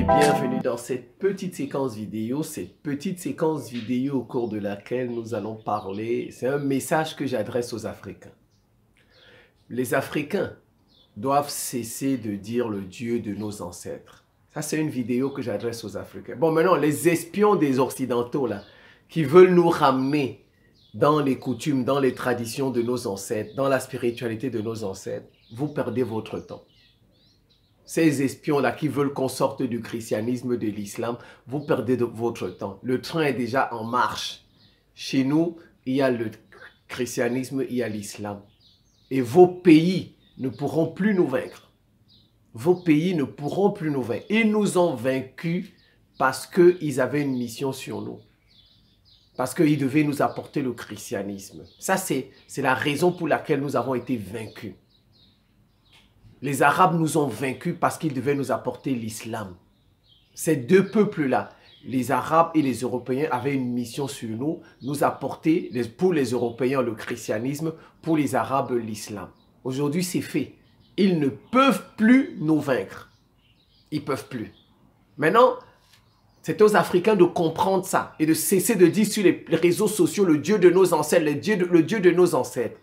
et bienvenue dans cette petite séquence vidéo au cours de laquelle nous allons parler, c'est un message que j'adresse aux Africains. Les Africains doivent cesser de dire le Dieu de nos ancêtres. Ça, c'est une vidéo que j'adresse aux Africains. Bon, maintenant, les espions des Occidentaux, là, qui veulent nous ramener dans les coutumes, dans les traditions de nos ancêtres, dans la spiritualité de nos ancêtres, vous perdez votre temps. Ces espions-là qui veulent qu'on sorte du christianisme, de l'islam, vous perdez votre temps. Le train est déjà en marche. Chez nous, il y a le christianisme, il y a l'islam. Et vos pays ne pourront plus nous vaincre. Vos pays ne pourront plus nous vaincre. Ils nous ont vaincus parce qu'ils avaient une mission sur nous. Parce qu'ils devaient nous apporter le christianisme. Ça, c'est la raison pour laquelle nous avons été vaincus. Les Arabes nous ont vaincus parce qu'ils devaient nous apporter l'islam. Ces deux peuples-là, les Arabes et les Européens, avaient une mission sur nous, nous apporter, pour les Européens, le christianisme, pour les Arabes, l'islam. Aujourd'hui, c'est fait. Ils ne peuvent plus nous vaincre. Ils ne peuvent plus. Maintenant, c'est aux Africains de comprendre ça et de cesser de dire sur les réseaux sociaux le Dieu de nos ancêtres, le Dieu de nos ancêtres.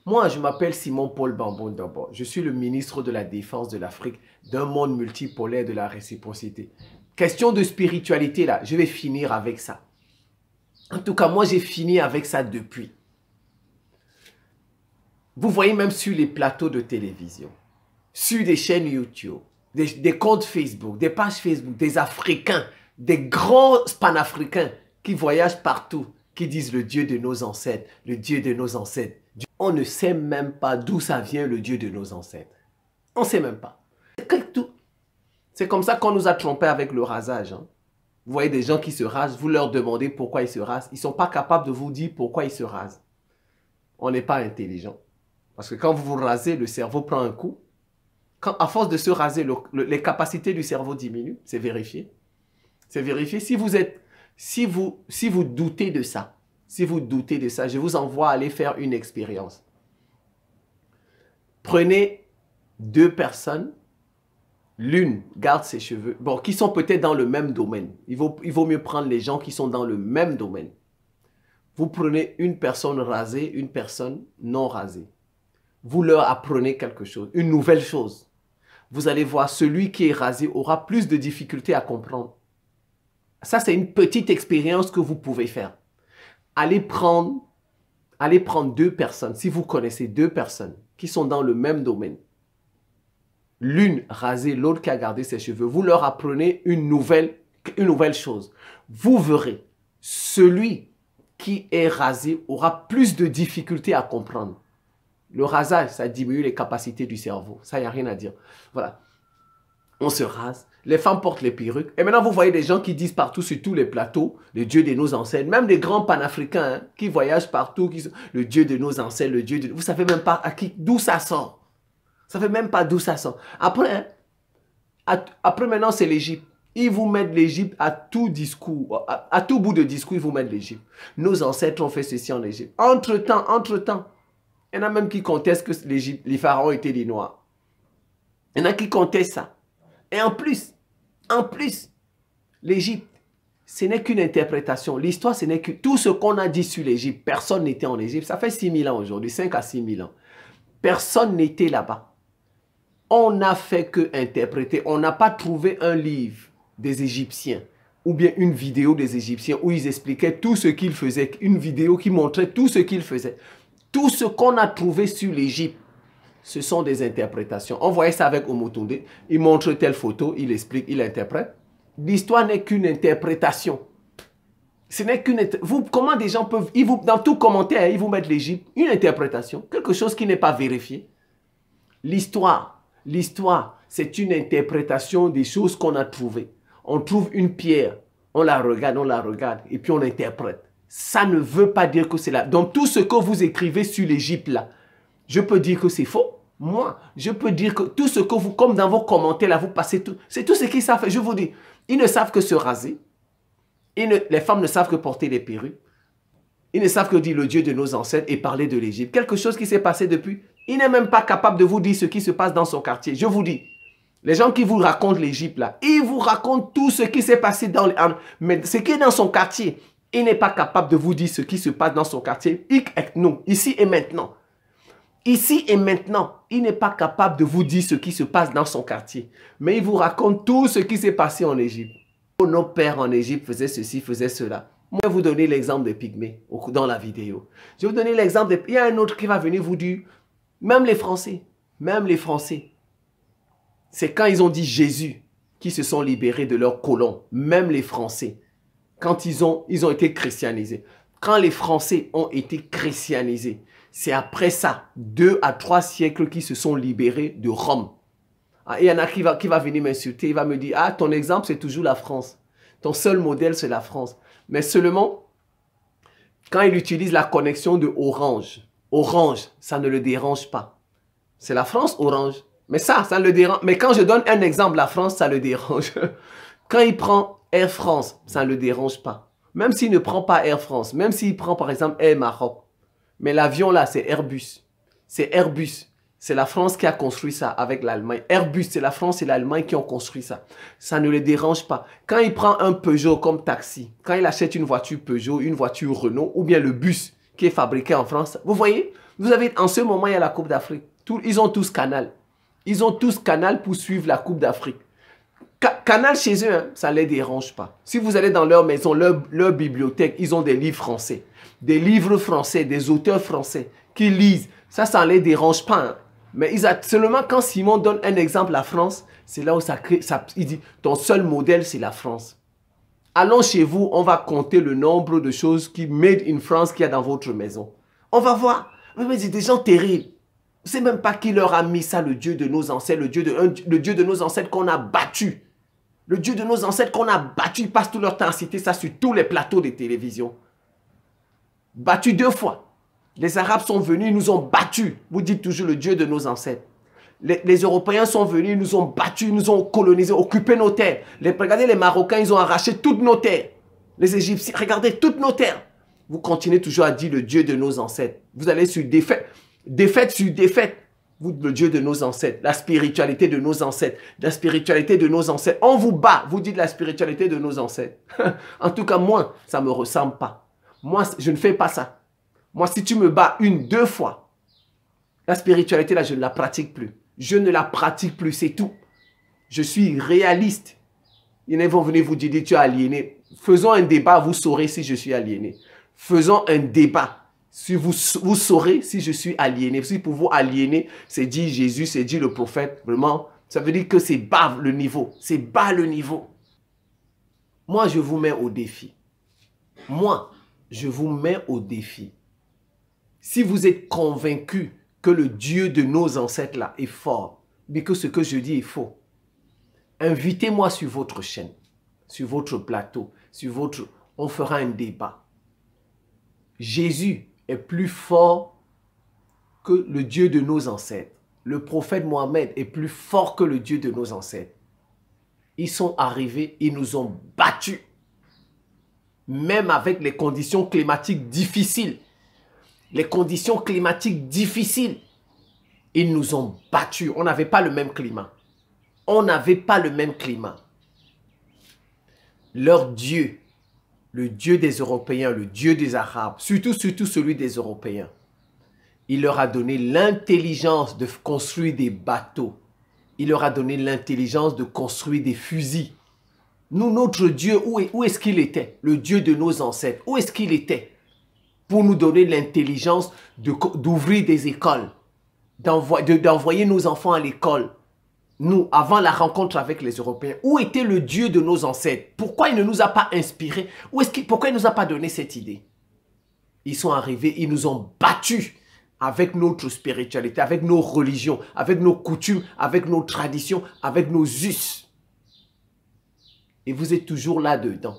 Moi, je m'appelle Simon-Paul Bambon d'abord. Je suis le ministre de la Défense de l'Afrique, d'un monde multipolaire de la réciprocité. Question de spiritualité, là, je vais finir avec ça. En tout cas, moi, j'ai fini avec ça depuis. Vous voyez même sur les plateaux de télévision, sur des chaînes YouTube, des comptes Facebook, des pages Facebook, des Africains, des grands panafricains qui voyagent partout, qui disent le Dieu de nos ancêtres, le Dieu de nos ancêtres. On ne sait même pas d'où ça vient le Dieu de nos ancêtres. On ne sait même pas. C'est comme ça qu'on nous a trompés avec le rasage. Hein. Vous voyez des gens qui se rasent, vous leur demandez pourquoi ils se rasent. Ils ne sont pas capables de vous dire pourquoi ils se rasent. On n'est pas intelligent. Parce que quand vous vous rasez, le cerveau prend un coup. À force de se raser, les capacités du cerveau diminuent. C'est vérifié. C'est vérifié. Si vous doutez de ça, je vous envoie aller faire une expérience. Prenez deux personnes, l'une garde ses cheveux, bon, qui sont peut-être dans le même domaine. Il vaut mieux prendre les gens qui sont dans le même domaine. Vous prenez une personne rasée, une personne non rasée. Vous leur apprenez quelque chose, une nouvelle chose. Vous allez voir, celui qui est rasé aura plus de difficultés à comprendre. Ça, c'est une petite expérience que vous pouvez faire. Allez prendre deux personnes, si vous connaissez deux personnes qui sont dans le même domaine. L'une rasée, l'autre qui a gardé ses cheveux. Vous leur apprenez une nouvelle chose. Vous verrez, celui qui est rasé aura plus de difficultés à comprendre. Le rasage, ça diminue les capacités du cerveau. Ça, il n'y a rien à dire. Voilà. On se rase. Les femmes portent les perruques. Et maintenant, vous voyez des gens qui disent partout sur tous les plateaux, le Dieu de nos ancêtres, même des grands panafricains hein, qui voyagent partout, le Dieu de nos ancêtres, le Dieu de... Vous ne savez même pas d'où ça sort. Vous ne savez même pas d'où ça sort. Après, après maintenant, c'est l'Égypte. Ils vous mettent l'Égypte à tout discours. À tout bout de discours, ils vous mettent l'Égypte. Nos ancêtres ont fait ceci en Égypte. Entre-temps, il y en a même qui contestent que les pharaons étaient des Noirs. Il y en a qui contestent ça. Et en plus, l'Égypte, ce n'est qu'une interprétation. L'histoire, ce n'est que tout ce qu'on a dit sur l'Égypte. Personne n'était en Égypte. Ça fait 6000 ans aujourd'hui, 5 à 6000 ans. Personne n'était là-bas. On n'a fait que interpréter. On n'a pas trouvé un livre des Égyptiens ou bien une vidéo des Égyptiens où ils expliquaient tout ce qu'ils faisaient. Une vidéo qui montrait tout ce qu'ils faisaient. Tout ce qu'on a trouvé sur l'Égypte, ce sont des interprétations. On voyait ça avec Omotunde. Il montre telle photo, il explique, il interprète. L'histoire n'est qu'une interprétation. Ce n'est qu'une... Comment des gens peuvent... dans tout commentaire, ils vous mettent l'Égypte. Une interprétation. Quelque chose qui n'est pas vérifié. L'histoire, c'est une interprétation des choses qu'on a trouvées. On trouve une pierre, on la regarde, et puis on l'interprète. Ça ne veut pas dire que c'est là. Donc tout ce que vous écrivez sur l'Égypte là, je peux dire que c'est faux. Moi, je peux dire que tout ce que vous, comme dans vos commentaires là, vous passez tout. C'est tout ce qu'ils savent faire. Je vous dis, ils ne savent que se raser. Les femmes ne savent que porter des perruques. Ils ne savent que dire le Dieu de nos ancêtres et parler de l'Égypte. Quelque chose qui s'est passé depuis. Il n'est même pas capable de vous dire ce qui se passe dans son quartier. Je vous dis, Les gens qui vous racontent l'Égypte, là, ils vous racontent tout ce qui s'est passé mais ce qui est dans son quartier. Il n'est pas capable de vous dire ce qui se passe dans son quartier. Non, ici et maintenant. Ici et maintenant, il n'est pas capable de vous dire ce qui se passe dans son quartier. Mais il vous raconte tout ce qui s'est passé en Égypte. Nos pères en Égypte faisaient ceci, faisaient cela. Moi, je vais vous donner l'exemple des Pygmées dans la vidéo. Je vais vous donner l'exemple Il y a un autre qui va venir vous dire, même les Français, c'est quand ils ont dit Jésus qui se sont libérés de leurs colons, même les Français, quand ils ont été christianisés. Quand les Français ont été christianisés, c'est après ça, 2 à 3 siècles qu'ils se sont libérés de Rome. Ah, il y en a qui va venir m'insulter, il va me dire, ah, ton exemple, c'est toujours la France. Ton seul modèle, c'est la France. Mais seulement, quand il utilise la connexion de Orange, ça ne le dérange pas. C'est la France, Orange. Mais ça le dérange. Mais quand je donne un exemple, la France, ça le dérange. Quand il prend Air France, ça ne le dérange pas. Même s'il ne prend pas Air France, même s'il prend par exemple Air Maroc. Mais l'avion là, c'est Airbus. C'est Airbus. C'est la France qui a construit ça avec l'Allemagne. Airbus, c'est la France et l'Allemagne qui ont construit ça. Ça ne le dérange pas. Quand il prend un Peugeot comme taxi, quand il achète une voiture Peugeot, une voiture Renault, ou bien le bus qui est fabriqué en France, vous voyez, vous avez, en ce moment, il y a la Coupe d'Afrique. Ils ont tous Canal. Ils ont tous Canal pour suivre la Coupe d'Afrique. Canal chez eux, hein, ça ne les dérange pas. Si vous allez dans leur maison, leur bibliothèque, ils ont des livres français. Des livres français, des auteurs français qui lisent. Ça ne les dérange pas. Hein. Mais seulement quand Simon donne un exemple à la France, c'est là où il dit, ton seul modèle, c'est la France. Allons chez vous, on va compter le nombre de choses qui made in France qu'il y a dans votre maison. On va voir. Mais c'est des gens terribles. Je ne sais même pas qui leur a mis ça, le Dieu de nos ancêtres, le Dieu de nos ancêtres qu'on a battu. Le Dieu de nos ancêtres qu'on a battu, ils passent tout leur temps à citer ça sur tous les plateaux de télévision. Battu 2 fois. Les Arabes sont venus, ils nous ont battus. Vous dites toujours le Dieu de nos ancêtres. Les Européens sont venus, ils nous ont battus, ils nous ont colonisés, occupé nos terres. Regardez les Marocains, ils ont arraché toutes nos terres. Les Égyptiens, regardez toutes nos terres. Vous continuez toujours à dire le Dieu de nos ancêtres. Vous allez sur défaite sur défaite. Vous, le Dieu de nos ancêtres, la spiritualité de nos ancêtres, la spiritualité de nos ancêtres. On vous bat, vous dites la spiritualité de nos ancêtres. En tout cas, moi, ça ne me ressemble pas. Moi, je ne fais pas ça. Moi, si tu me bats 1, 2 fois, la spiritualité, là, je ne la pratique plus. Je ne la pratique plus, c'est tout. Je suis réaliste. Ils vont venir vous dire, tu es aliéné. Faisons un débat, vous saurez si je suis aliéné. Faisons un débat. Si vous saurez si je suis aliéné. Si pour vous aliéner, c'est dit Jésus, c'est dit le prophète. Vraiment, ça veut dire que c'est bas le niveau. C'est bas le niveau. Moi, je vous mets au défi. Moi, je vous mets au défi. Si vous êtes convaincu que le Dieu de nos ancêtres là est fort, mais que ce que je dis est faux, invitez-moi sur votre chaîne, sur votre plateau, on fera un débat. Jésus est plus fort que le Dieu de nos ancêtres. Le prophète Mohammed est plus fort que le Dieu de nos ancêtres. Ils sont arrivés, ils nous ont battus. Même avec les conditions climatiques difficiles. Les conditions climatiques difficiles. Ils nous ont battus. On n'avait pas le même climat. On n'avait pas le même climat. Leur Dieu, le Dieu des Européens, le Dieu des Arabes, surtout celui des Européens, il leur a donné l'intelligence de construire des bateaux. Il leur a donné l'intelligence de construire des fusils. Nous, notre Dieu, où est-ce qu'il était? Le Dieu de nos ancêtres, où est-ce qu'il était? Pour nous donner l'intelligence d'ouvrir des écoles, d'envoyer nos enfants à l'école. Nous, avant la rencontre avec les Européens, où était le Dieu de nos ancêtres? Pourquoi il ne nous a pas inspirés? Pourquoi il ne nous a pas donné cette idée? Ils sont arrivés, ils nous ont battus avec notre spiritualité, avec nos religions, avec nos coutumes, avec nos traditions, avec nos us. Et vous êtes toujours là-dedans.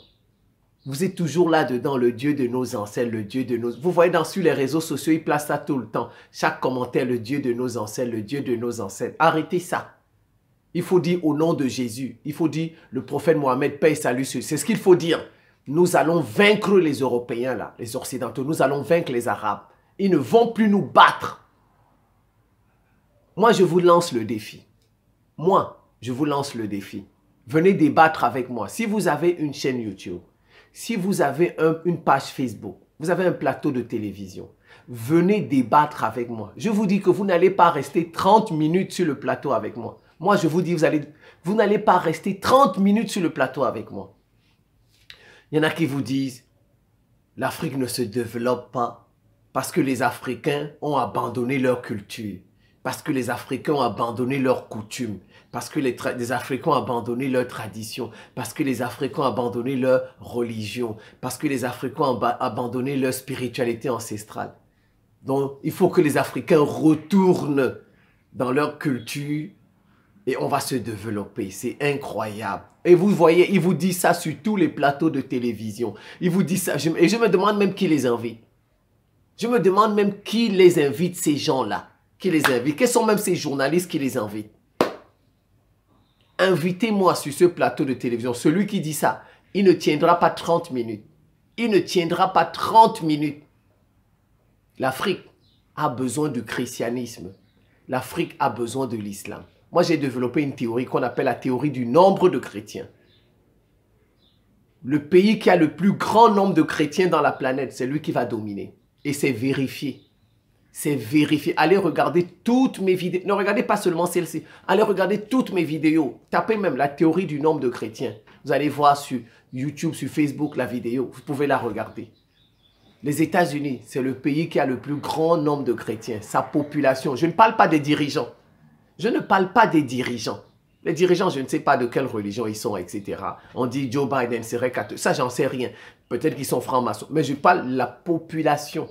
Vous êtes toujours là-dedans, le Dieu de nos ancêtres, le Dieu de nos... Vous voyez sur les réseaux sociaux, ils placent ça tout le temps. Chaque commentaire, le Dieu de nos ancêtres, le Dieu de nos ancêtres. Arrêtez ça. Il faut dire au nom de Jésus. Il faut dire le prophète Mohammed, paix et salut. C'est ce qu'il faut dire. Nous allons vaincre les Européens, là, les Occidentaux. Nous allons vaincre les Arabes. Ils ne vont plus nous battre. Moi, je vous lance le défi. Moi, je vous lance le défi. Venez débattre avec moi. Si vous avez une chaîne YouTube, si vous avez une page Facebook, vous avez un plateau de télévision, venez débattre avec moi. Je vous dis que vous n'allez pas rester 30 minutes sur le plateau avec moi. Moi, je vous dis, vous n'allez pas rester 30 minutes sur le plateau avec moi. Il y en a qui vous disent, l'Afrique ne se développe pas parce que les Africains ont abandonné leur culture, parce que les Africains ont abandonné leurs coutumes, parce que les Africains ont abandonné leurs traditions, parce que les Africains ont abandonné leur religion, parce que les Africains ont abandonné leur spiritualité ancestrale. Donc, il faut que les Africains retournent dans leur culture et on va se développer. C'est incroyable. Et vous voyez, il vous dit ça sur tous les plateaux de télévision. Il vous dit ça. Et je me demande même qui les invite. Je me demande même qui les invite, ces gens-là. Qui les invite. Quels sont même ces journalistes qui les invitent? Invitez-moi sur ce plateau de télévision. Celui qui dit ça, il ne tiendra pas 30 minutes. Il ne tiendra pas 30 minutes. L'Afrique a besoin du christianisme. L'Afrique a besoin de l'islam. Moi, j'ai développé une théorie qu'on appelle la théorie du nombre de chrétiens. Le pays qui a le plus grand nombre de chrétiens dans la planète, c'est lui qui va dominer. Et c'est vérifié. C'est vérifié. Allez regarder toutes mes vidéos. Ne regardez pas seulement celle-ci. Allez regarder toutes mes vidéos. Tapez même la théorie du nombre de chrétiens. Vous allez voir sur YouTube, sur Facebook, la vidéo. Vous pouvez la regarder. Les États-Unis, c'est le pays qui a le plus grand nombre de chrétiens. Sa population. Je ne parle pas des dirigeants. Je ne parle pas des dirigeants. Les dirigeants, je ne sais pas de quelle religion ils sont, etc. On dit Joe Biden serait catholique. Ça, j'en sais rien. Peut-être qu'ils sont francs-maçons. Mais je parle de la population.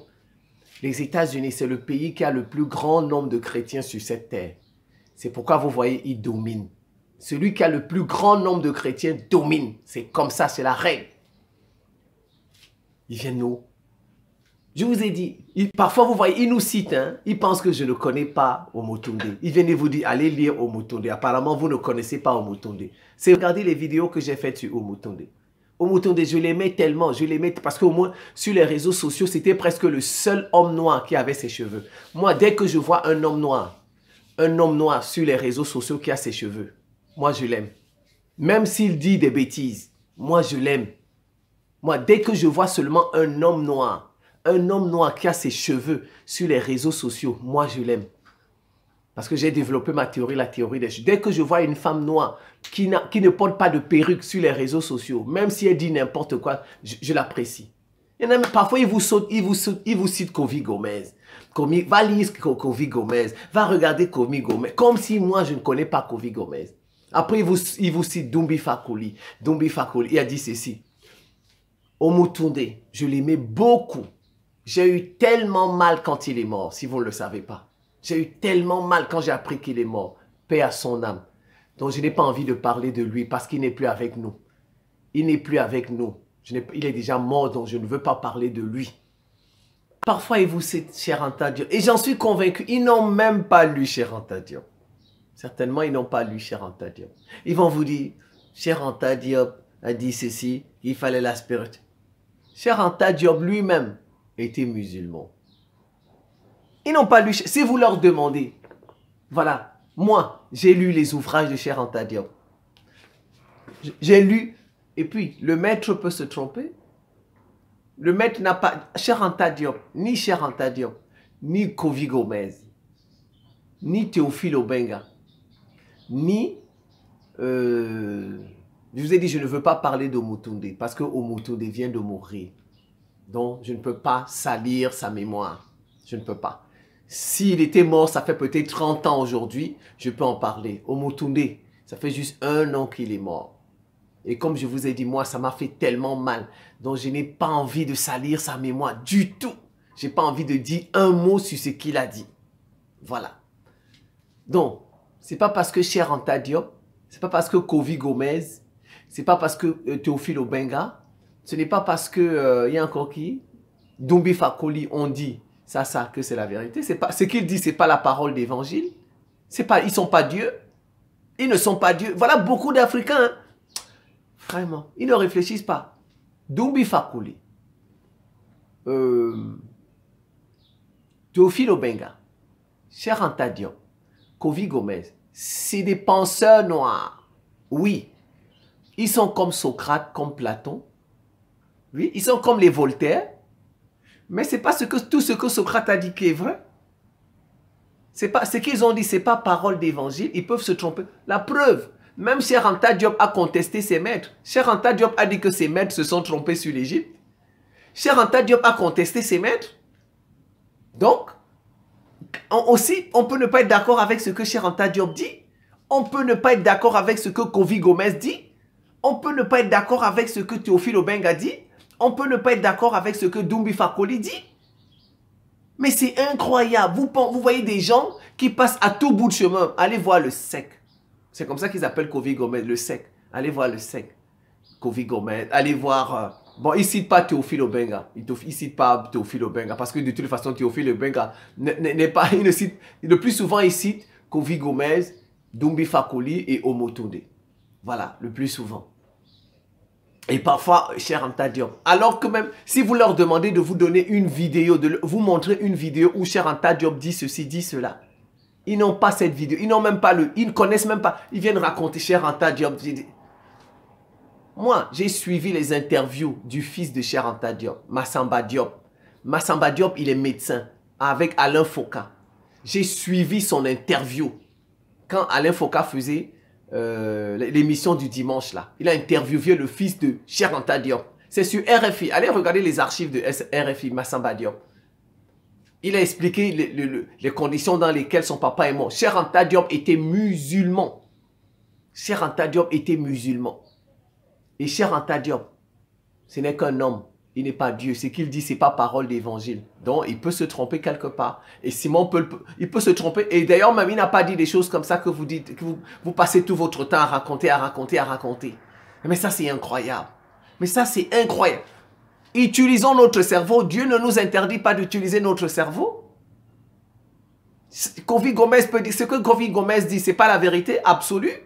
Les États-Unis, c'est le pays qui a le plus grand nombre de chrétiens sur cette terre. C'est pourquoi vous voyez, ils dominent. Celui qui a le plus grand nombre de chrétiens domine. C'est comme ça, c'est la règle. Ils viennent nous. Je vous ai dit, parfois vous voyez, ils nous citent, hein, ils pensent que je ne connais pas Omotunde. Ils viennent vous dire, allez lire Omotunde. Apparemment, vous ne connaissez pas Omotunde. C'est regarder les vidéos que j'ai faites sur Omotunde. Omotunde, je l'aimais tellement, parce qu'au moins, sur les réseaux sociaux, c'était presque le seul homme noir qui avait ses cheveux. Moi, dès que je vois un homme noir sur les réseaux sociaux qui a ses cheveux, moi, je l'aime. Même s'il dit des bêtises, moi, je l'aime. Moi, dès que je vois seulement un homme noir qui a ses cheveux sur les réseaux sociaux, moi je l'aime. Parce que j'ai développé ma théorie, la théorie des cheveux. Dès que je vois une femme noire qui ne porte pas de perruque sur les réseaux sociaux, même si elle dit n'importe quoi, je l'apprécie. Parfois, ils vous citent Kofi Gomez. Va lire Kofi Gomez, va regarder Kofi Gomez, comme si moi je ne connais pas Kofi Gomez. Après, il vous cite Dumbi Fakoli. Dumbi Fakoli, il a dit ceci. Omotunde, je l'aimais beaucoup. J'ai eu tellement mal quand il est mort, si vous ne le savez pas. J'ai eu tellement mal quand j'ai appris qu'il est mort. Paix à son âme. Donc je n'ai pas envie de parler de lui parce qu'il n'est plus avec nous. Il n'est plus avec nous. Il est déjà mort, donc je ne veux pas parler de lui. Parfois, ils vous citent Cheikh Anta Diop. Et j'en suis convaincu, ils n'ont même pas lu Cheikh Anta Diop. Certainement, ils n'ont pas lu Cheikh Anta Diop. Ils vont vous dire, Cheikh Anta Diop a dit ceci, il fallait la spiritualité. Cheikh Anta Diop lui-même était musulman. Ils n'ont pas lu. Si vous leur demandez, voilà, moi, j'ai lu les ouvrages de Cheikh Anta Diop. J'ai lu, et puis le maître peut se tromper. Le maître n'a pas, Cheikh Anta Diop, ni Cheikh Anta Diop, ni Kofi Gomez, ni Théophile Obenga, ni, je vous ai dit, je ne veux pas parler d'Omotunde, parce que Omotunde vient de mourir. Donc, je ne peux pas salir sa mémoire. Je ne peux pas. S'il était mort, ça fait peut-être 30 ans aujourd'hui, je peux en parler. Omotunde, ça fait juste 1 an qu'il est mort. Et comme je vous ai dit, moi, ça m'a fait tellement mal. Donc, je n'ai pas envie de salir sa mémoire du tout. Je n'ai pas envie de dire un mot sur ce qu'il a dit. Voilà. Donc, ce n'est pas parce que Cheikh Anta Diop, ce n'est pas parce que Kofi Gomez, ce n'est pas parce que Théophile Obenga, ce n'est pas parce que, il y a encore qui, Dumbi Fakoli, on dit ça, que c'est la vérité. Ce qu'il dit, ce n'est pas la parole d'évangile. Ils ne sont pas Dieu. Ils ne sont pas Dieu. Voilà beaucoup d'Africains. Hein. Vraiment, ils ne réfléchissent pas. Dumbi Fakoli, Théophile Obenga, Cheikh Anta Diop, Kofi Gomez, c'est des penseurs noirs. Oui, ils sont comme Socrate, comme Platon. Oui, ils sont comme les Voltaire. Mais c'est pas tout ce que Socrate a dit qui est vrai. C'est pas ce qu'ils ont dit, c'est pas parole d'évangile. Ils peuvent se tromper. La preuve, même Cheikh Anta Diop a contesté ses maîtres. Cheikh Anta Diop a dit que ses maîtres se sont trompés sur l'Égypte. Cheikh Anta Diop a contesté ses maîtres. Donc, on peut ne pas être d'accord avec ce que Cheikh Anta Diop dit. On peut ne pas être d'accord avec ce que Kofi Gomez dit. On peut ne pas être d'accord avec ce que Théophile Obenga dit. On peut ne pas être d'accord avec ce que Doumbia Fakoli dit. Mais c'est incroyable. Vous voyez des gens qui passent à tout bout de chemin. Allez voir le sec. C'est comme ça qu'ils appellent Kofi Gomez, le sec. Allez voir le sec. Kofi Gomez. Allez voir... bon, il ne cite pas Théophile Obenga. Il ne cite pas Théophile Obenga. Parce que de toute façon, Théophile Obenga n'est pas... Il ne cite, le plus souvent, il cite Kofi Gomez, Doumbia Fakoli et Omotunde. Voilà, le plus souvent. Et parfois, Cheikh Anta Diop. Alors que même, si vous leur demandez de vous donner une vidéo, de vous montrer une vidéo où Cheikh Anta Diop dit ceci, dit cela. Ils n'ont pas cette vidéo. Ils n'ont même pas ils ne connaissent même pas. Ils viennent raconter Cheikh Anta Diop. Moi, j'ai suivi les interviews du fils de Cheikh Anta Diop, Massamba Diop. Massamba Diop, il est médecin avec Alain Foka. J'ai suivi son interview quand Alain Foka faisait... l'émission du dimanche là. Il a interviewé le fils de Cheikh Anta Diop. C'est sur RFI. Allez regarder les archives de RFI, Massamba Diop. Il a expliqué les conditions dans lesquelles son papa est mort. Cheikh Anta Diop était musulman. Cheikh Anta Diop était musulman. Et Cheikh Anta Diop, ce n'est qu'un homme. Il n'est pas Dieu. Ce qu'il dit, ce n'est pas parole d'évangile. Donc, il peut se tromper quelque part. Et Simon il peut se tromper. Et d'ailleurs, même, il n'a pas dit des choses comme ça que vous dites, que vous passez tout votre temps à raconter, à raconter, à raconter. Mais ça, c'est incroyable. Mais ça, c'est incroyable. Utilisons notre cerveau. Dieu ne nous interdit pas d'utiliser notre cerveau. Kofi Gomez peut dire, ce que Kofi Gomez dit, ce n'est pas la vérité absolue.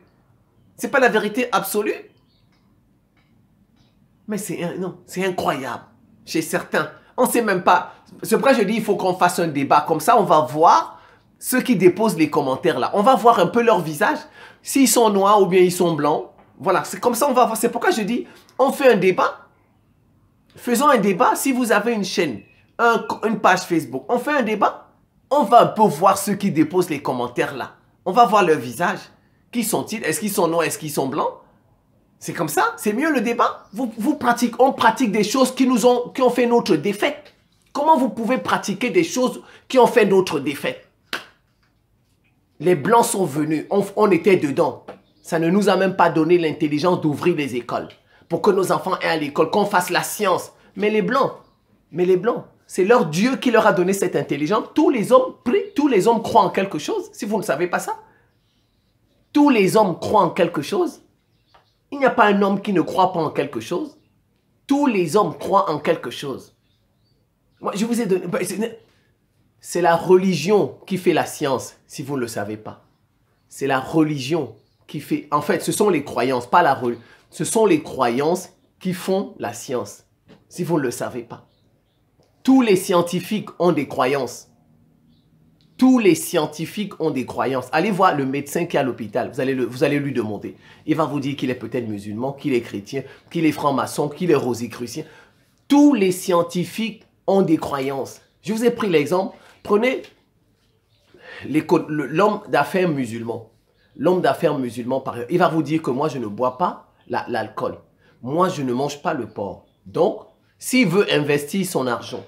Ce n'est pas la vérité absolue. Mais c'est incroyable. Chez certains, on ne sait même pas. C'est pourquoi je dis il faut qu'on fasse un débat. Comme ça, on va voir ceux qui déposent les commentaires là. On va voir un peu leur visage. S'ils sont noirs ou bien ils sont blancs. Voilà, c'est comme ça on va voir. C'est pourquoi je dis, on fait un débat. Faisons un débat. Si vous avez une chaîne, une page Facebook, on fait un débat. On va un peu voir ceux qui déposent les commentaires là. On va voir leur visage. Qui sont-ils? Est-ce qu'ils sont noirs? Est-ce qu'ils sont blancs? C'est comme ça, c'est mieux le débat. On pratique des choses qui ont fait notre défaite. Comment vous pouvez pratiquer des choses qui ont fait notre défaite? Les Blancs sont venus, on était dedans. Ça ne nous a même pas donné l'intelligence d'ouvrir les écoles. Pour que nos enfants aient à l'école, qu'on fasse la science. Mais les Blancs, c'est leur Dieu qui leur a donné cette intelligence. Tous les hommes croient en quelque chose, si vous ne savez pas ça. Tous les hommes croient en quelque chose. Il n'y a pas un homme qui ne croit pas en quelque chose. Tous les hommes croient en quelque chose. Moi, je vous ai donné... C'est la religion qui fait la science, si vous ne le savez pas. C'est la religion qui fait... En fait, ce sont les croyances, pas la religion. Ce sont les croyances qui font la science, si vous ne le savez pas. Tous les scientifiques ont des croyances. Tous les scientifiques ont des croyances. Allez voir le médecin qui est à l'hôpital. Vous allez lui demander. Il va vous dire qu'il est peut-être musulman, qu'il est chrétien, qu'il est franc-maçon, qu'il est rosicrucien. Tous les scientifiques ont des croyances. Je vous ai pris l'exemple. Prenez l'homme d'affaires musulman. L'homme d'affaires musulman, par exemple, il va vous dire que moi, je ne bois pas l'alcool. Moi, je ne mange pas le porc. Donc, s'il veut investir son argent,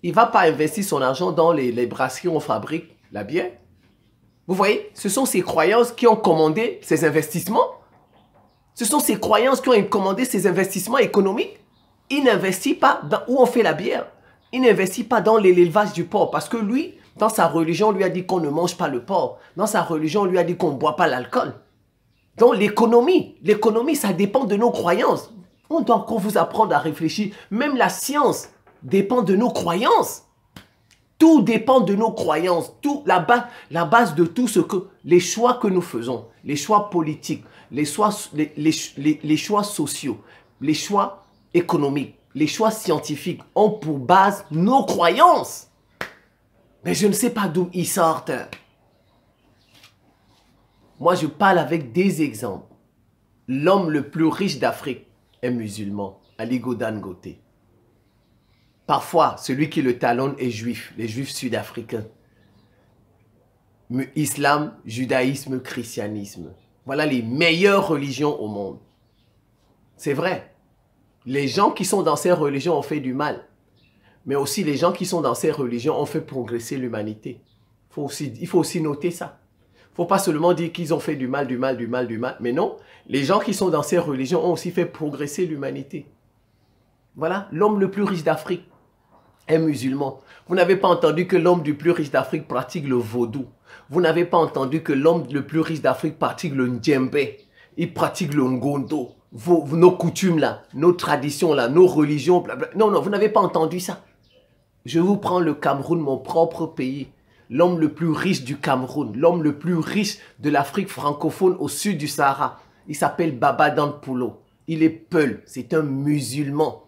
il ne va pas investir son argent dans les brasseries où on fabrique la bière. Vous voyez, ce sont ces croyances qui ont commandé ces investissements. Ce sont ces croyances qui ont commandé ces investissements économiques. Il n'investit pas dans où on fait la bière. Il n'investit pas dans l'élevage du porc. Parce que lui, dans sa religion, on lui a dit qu'on ne mange pas le porc. Dans sa religion, on lui a dit qu'on ne boit pas l'alcool. Donc l'économie, ça dépend de nos croyances. On doit encore vous apprendre à réfléchir. Même la science dépend de nos croyances. Tout dépend de nos croyances. La base de tout ce que... Les choix que nous faisons, les choix politiques, les choix sociaux, les choix économiques, les choix scientifiques ont pour base nos croyances. Mais je ne sais pas d'où ils sortent. Moi, je parle avec des exemples. L'homme le plus riche d'Afrique est musulman, Aliko Dangote. Parfois, celui qui le talonne est juif, les juifs sud-africains. Islam, judaïsme, christianisme. Voilà les meilleures religions au monde. C'est vrai. Les gens qui sont dans ces religions ont fait du mal. Mais aussi les gens qui sont dans ces religions ont fait progresser l'humanité. Il faut aussi noter ça. Il ne faut pas seulement dire qu'ils ont fait du mal. Mais non, les gens qui sont dans ces religions ont aussi fait progresser l'humanité. Voilà, l'homme le plus riche d'Afrique est musulman. Vous n'avez pas entendu que l'homme du plus riche d'Afrique pratique le vaudou. Vous n'avez pas entendu que l'homme le plus riche d'Afrique pratique le ndjembe. Il pratique le ngondo. Nos coutumes là, nos traditions là, nos religions, blablabla. Non, vous n'avez pas entendu ça. Je vous prends le Cameroun, mon propre pays. L'homme le plus riche du Cameroun, l'homme le plus riche de l'Afrique francophone au sud du Sahara. Il s'appelle Baba Danpulo. Il est Peul, c'est un musulman.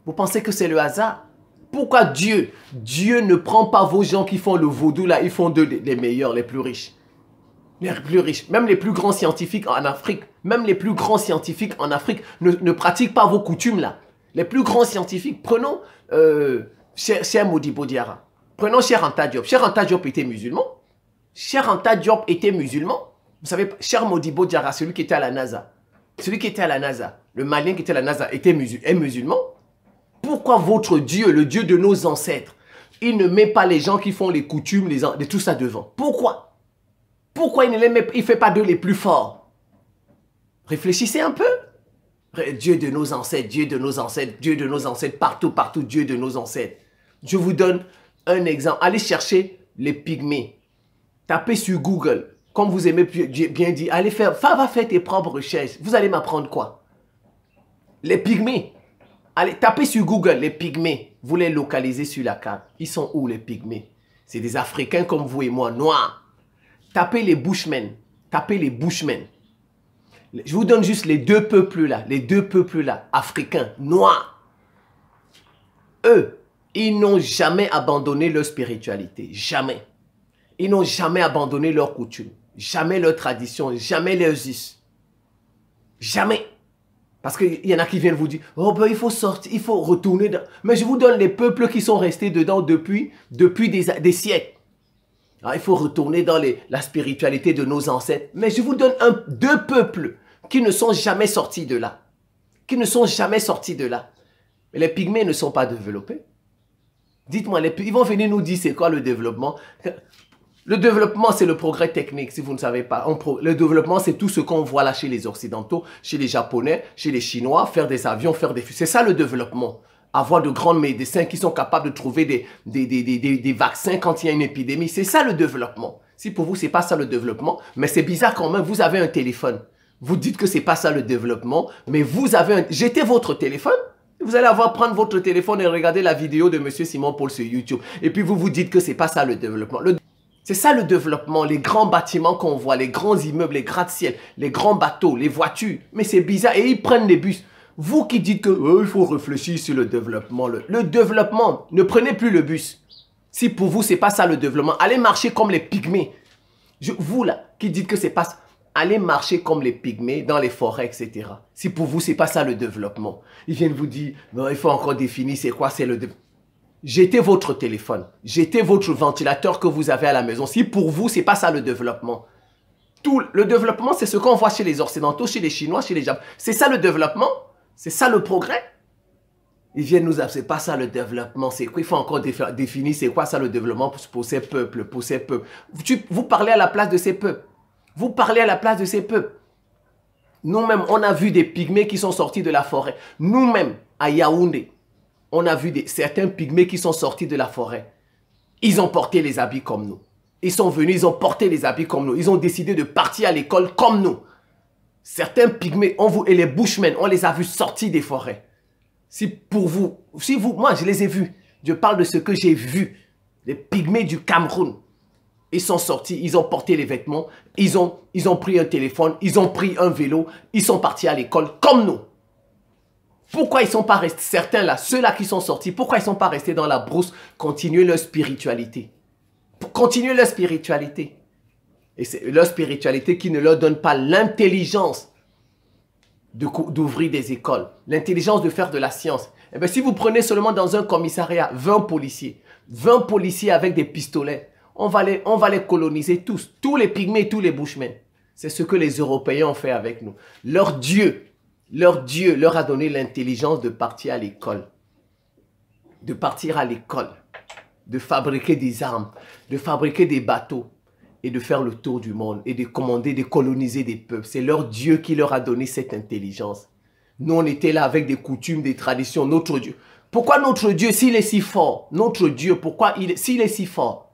Vous pensez que c'est le hasard? Pourquoi Dieu ne prend pas vos gens qui font le vaudou là, ils font les meilleurs, les plus riches. Les plus riches, même les plus grands scientifiques en Afrique, ne pratiquent pas vos coutumes là. Les plus grands scientifiques, prenons Cher Modibo Diarra, prenons Cher Anta Diop. Cher Anta Diop était musulman. Cher Anta Diop était musulman. Vous savez, Cher Modibo Diarra, celui qui était à la NASA, le Malien qui était à la NASA est musulman. Pourquoi votre Dieu, le Dieu de nos ancêtres, il ne met pas les gens qui font les coutumes, tout ça devant? Pourquoi? Pourquoi il ne fait pas d'eux les plus forts? Réfléchissez un peu. Dieu de nos ancêtres, Dieu de nos ancêtres, Dieu de nos ancêtres, partout, Dieu de nos ancêtres. Je vous donne un exemple. Allez chercher les pygmées. Tapez sur Google. Comme vous aimez bien dire, va faire tes propres recherches. Vous allez m'apprendre quoi? Les pygmées. Allez, tapez sur Google les pygmées. Vous les localisez sur la carte. Ils sont où les pygmées? C'est des Africains comme vous et moi, noirs. Tapez les Bushmen. Je vous donne juste les deux peuples là, africains, noirs. Eux, ils n'ont jamais abandonné leur spiritualité, jamais. Ils n'ont jamais abandonné leurs coutumes, jamais leurs traditions, jamais leurs us. Jamais. Parce qu'il y en a qui viennent vous dire, oh ben il faut sortir, il faut retourner dans... Mais je vous donne les peuples qui sont restés dedans depuis des siècles. Alors, il faut retourner dans la spiritualité de nos ancêtres. Mais je vous donne deux peuples qui ne sont jamais sortis de là. Mais les pygmées ne sont pas développés. Dites-moi, ils vont venir nous dire c'est quoi le développement. Le développement, c'est le progrès technique, si vous ne savez pas. Le développement, c'est tout ce qu'on voit là chez les Occidentaux, chez les Japonais, chez les Chinois, faire des avions, faire des fusées. C'est ça le développement. Avoir de grands médecins qui sont capables de trouver des vaccins quand il y a une épidémie. C'est ça le développement. Si pour vous, c'est pas ça le développement, mais c'est bizarre quand même, vous avez un téléphone. Vous dites que c'est pas ça le développement, mais vous avez un... Jetez votre téléphone. Vous allez prendre votre téléphone et regarder la vidéo de M. Simon Paul sur YouTube. Et puis vous vous dites que c'est pas ça le développement. C'est ça le développement, les grands bâtiments qu'on voit, les grands immeubles, les gratte-ciel, les grands bateaux, les voitures. Mais c'est bizarre et ils prennent les bus. Vous qui dites que il faut réfléchir sur le développement. Le développement, ne prenez plus le bus. Si pour vous, c'est pas ça le développement, allez marcher comme les pygmées. Vous là, qui dites que c'est pas ça, allez marcher comme les pygmées dans les forêts, etc. Si pour vous, c'est pas ça le développement. Ils viennent vous dire, non, il faut encore définir c'est quoi, c'est le développement. Jetez votre téléphone, jetez votre ventilateur que vous avez à la maison. Si pour vous, c'est pas ça le développement. Le développement, c'est ce qu'on voit chez les Occidentaux, chez les Chinois, chez les Japonais. C'est ça le développement? C'est ça le progrès? Ils viennent nous dire, c'est pas ça le développement, c'est quoi? Il faut encore définir c'est quoi ça le développement pour ces peuples, Vous parlez à la place de ces peuples. Nous-mêmes, on a vu des pygmées qui sont sortis de la forêt. Nous-mêmes, à Yaoundé, on a vu certains pygmées qui sont sortis de la forêt. Ils ont porté les habits comme nous. Ils sont venus, ils ont porté les habits comme nous. Ils ont décidé de partir à l'école comme nous. Certains pygmées, et les Bushmen, on les a vus sortir des forêts. Moi je les ai vus. Je parle de ce que j'ai vu. Les pygmées du Cameroun. Ils sont sortis, ils ont porté les vêtements, ils ont pris un téléphone, ils ont pris un vélo, ils sont partis à l'école comme nous. Pourquoi ils ne sont pas restés, certains là, ceux-là qui sont sortis, pourquoi ils ne sont pas restés dans la brousse, continuer leur spiritualité? Pour continuer leur spiritualité. Et c'est leur spiritualité qui ne leur donne pas l'intelligence d'ouvrir des écoles, l'intelligence de faire de la science. Eh bien, si vous prenez seulement dans un commissariat 20 policiers avec des pistolets, on va les coloniser tous les pygmées, tous les bushmen. C'est ce que les Européens ont fait avec nous. Leur Dieu leur a donné l'intelligence de partir à l'école. De fabriquer des armes, de fabriquer des bateaux et de faire le tour du monde et de commander, de coloniser des peuples. C'est leur Dieu qui leur a donné cette intelligence. Nous, on était là avec des coutumes, des traditions, notre Dieu. Pourquoi notre Dieu, s'il est si fort, notre Dieu, s'il est si fort,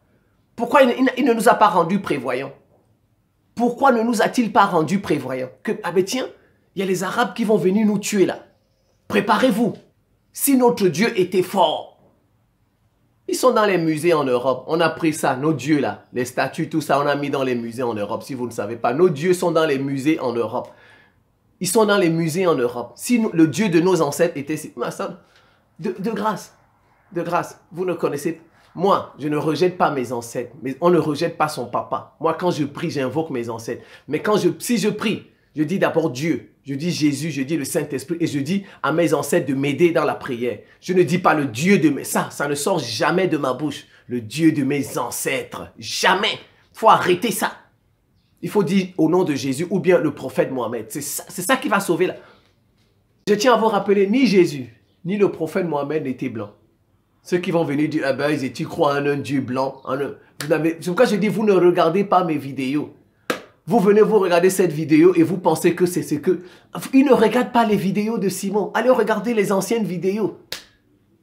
pourquoi il ne nous a pas rendus prévoyants? Pourquoi ne nous a-t-il pas rendus prévoyants? Ah ben tiens, il y a les Arabes qui vont venir nous tuer là. Préparez-vous. Si notre Dieu était fort. Ils sont dans les musées en Europe. On a pris ça, nos dieux là, les statues, tout ça, on a mis dans les musées en Europe. Si vous ne savez pas, nos dieux sont dans les musées en Europe. Ils sont dans les musées en Europe. Si le Dieu de nos ancêtres était... De grâce, vous ne connaissez pas. Moi, je ne rejette pas mes ancêtres, mais on ne rejette pas son papa. Moi, quand je prie, j'invoque mes ancêtres. Mais si je prie, je dis d'abord Dieu, je dis Jésus, je dis le Saint-Esprit et je dis à mes ancêtres de m'aider dans la prière. Je ne dis pas le Dieu de mes... Ça ne sort jamais de ma bouche. Le Dieu de mes ancêtres. Jamais. Il faut arrêter ça. Il faut dire au nom de Jésus ou bien le prophète Mohammed. C'est ça qui va sauver là. Je tiens à vous rappeler, ni Jésus, ni le prophète Mohammed n'étaient blancs. Ceux qui vont venir dire, ah ben, ils croient en un Dieu blanc. C'est pourquoi je dis, vous ne regardez pas mes vidéos. Vous venez vous regarder cette vidéo et vous pensez que c'est ce que... Ils ne regardent pas les vidéos de Simon. Allez regarder les anciennes vidéos.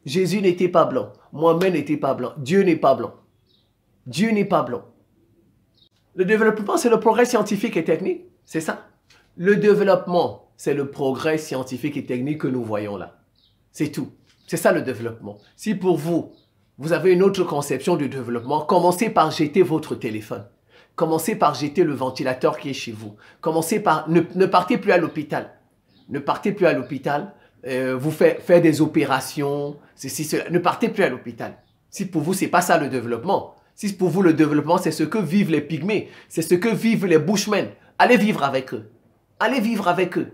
Jésus n'était pas blanc. Mohammed n'était pas blanc. Dieu n'est pas blanc. Dieu n'est pas blanc. Le développement, c'est le progrès scientifique et technique. C'est ça. Le développement, c'est le progrès scientifique et technique que nous voyons là. C'est tout. C'est ça le développement. Si pour vous, vous avez une autre conception du développement, commencez par jeter votre téléphone. Commencez par jeter le ventilateur qui est chez vous. Commencez par... Ne partez plus à l'hôpital. Ne partez plus à l'hôpital. Vous faites des opérations. Ne partez plus à l'hôpital. Si pour vous, ce n'est pas ça le développement. Si pour vous, le développement, c'est ce que vivent les pygmées. C'est ce que vivent les bushmen. Allez vivre avec eux. Allez vivre avec eux.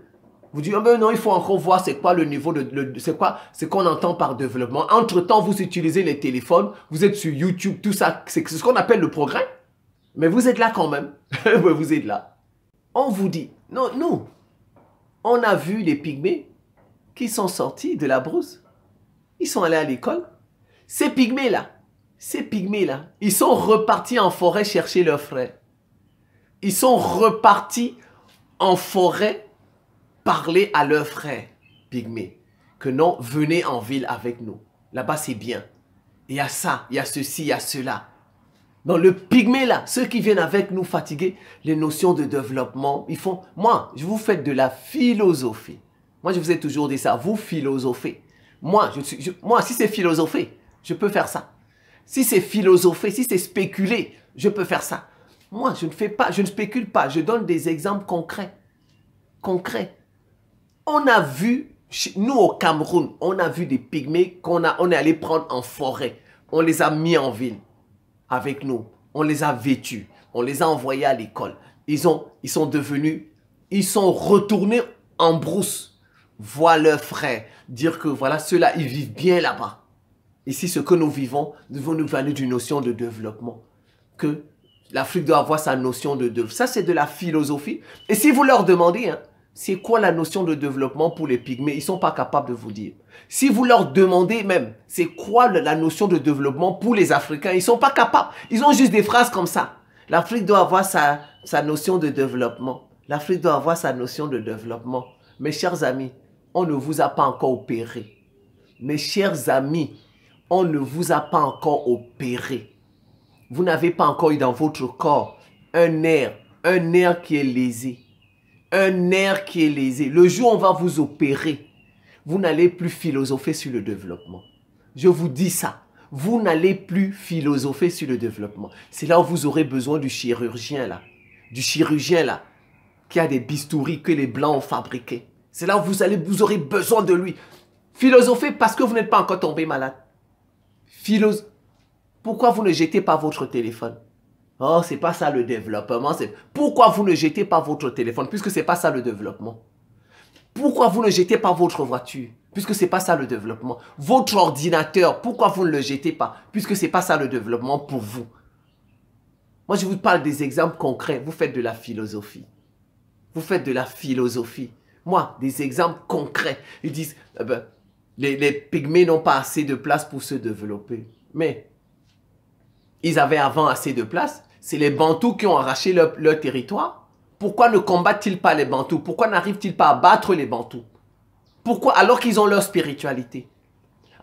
Vous dites, oh ben non, il faut encore voir c'est quoi le niveau de... c'est quoi ce qu'on entend par développement. Entre-temps, vous utilisez les téléphones. Vous êtes sur YouTube, tout ça. C'est ce qu'on appelle le progrès. Mais vous êtes là quand même. Vous êtes là. On vous dit, non, nous, on a vu les pygmées qui sont sortis de la brousse. Ils sont allés à l'école. Ces pygmées-là, ils sont repartis en forêt chercher leurs frères. Ils sont repartis en forêt parler à leurs frères pygmées. Que non, venez en ville avec nous. Là-bas, c'est bien. Il y a ça, il y a ceci, il y a cela. Dans le pygmée là, ceux qui viennent avec nous fatiguer, les notions de développement, ils font... Moi, je vous fais de la philosophie. Moi, je vous ai toujours dit ça, vous philosophez. Moi, si c'est philosopher, je peux faire ça. Si c'est philosopher, si c'est spéculer, je peux faire ça. Moi, je ne fais pas, je ne spécule pas, je donne des exemples concrets. Concrets. On a vu, nous au Cameroun, on a vu des pygmées on est allé prendre en forêt. On les a mis en ville. Avec nous, on les a vêtus, on les a envoyés à l'école. Ils sont retournés en brousse, voir leurs frères, dire que voilà, ceux-là, ils vivent bien là-bas. Ici, ce que nous vivons, devons nous parler d'une notion de développement. Que l'Afrique doit avoir sa notion de développement. Ça, c'est de la philosophie. Et si vous leur demandez, hein, c'est quoi la notion de développement pour les pygmées, ils ne sont pas capables de vous dire. Si vous leur demandez même, c'est quoi la notion de développement pour les Africains, ils ne sont pas capables. Ils ont juste des phrases comme ça. L'Afrique doit avoir sa notion de développement. L'Afrique doit avoir sa notion de développement. Mes chers amis, on ne vous a pas encore opéré. Mes chers amis, on ne vous a pas encore opéré. Vous n'avez pas encore eu dans votre corps un nerf qui est lésé. Un nerf qui est lésé. Le jour où on va vous opérer, vous n'allez plus philosopher sur le développement. Je vous dis ça. Vous n'allez plus philosopher sur le développement. C'est là où vous aurez besoin du chirurgien là. Du chirurgien là. Qui a des bistouris que les Blancs ont fabriqués. C'est là où vous aurez besoin de lui. Philosopher parce que vous n'êtes pas encore tombé malade. Pourquoi vous ne jetez pas votre téléphone? Oh, c'est pas ça le développement. Pourquoi vous ne jetez pas votre téléphone puisque c'est pas ça le développement? Pourquoi vous ne jetez pas votre voiture puisque c'est pas ça le développement? Votre ordinateur, pourquoi vous ne le jetez pas puisque c'est pas ça le développement pour vous? Moi, je vous parle des exemples concrets. Vous faites de la philosophie. Vous faites de la philosophie. Moi, des exemples concrets. Ils disent, les pygmées n'ont pas assez de place pour se développer. Mais ils avaient avant assez de place. C'est les Bantous qui ont arraché leur territoire. Pourquoi ne combattent-ils pas les Bantous? Pourquoi n'arrivent-ils pas à battre les Bantous? Pourquoi? Alors qu'ils ont leur spiritualité.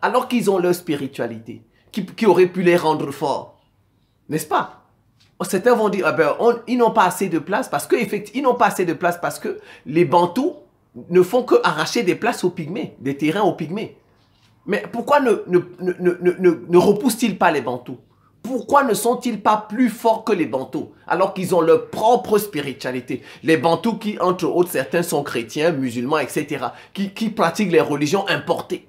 Alors qu'ils ont leur spiritualité. Qui aurait pu les rendre forts. N'est-ce pas? Certains vont dire, ils n'ont pas assez de place parce que, effectivement, ils n'ont pas assez de place parce que les Bantous ne font que arracher des places aux Pygmées, des terrains aux Pygmées. Mais pourquoi ne repoussent-ils pas les Bantous? Pourquoi ne sont-ils pas plus forts que les Bantous alors qu'ils ont leur propre spiritualité? Les Bantous qui, entre autres, certains sont chrétiens, musulmans, etc., qui pratiquent les religions importées.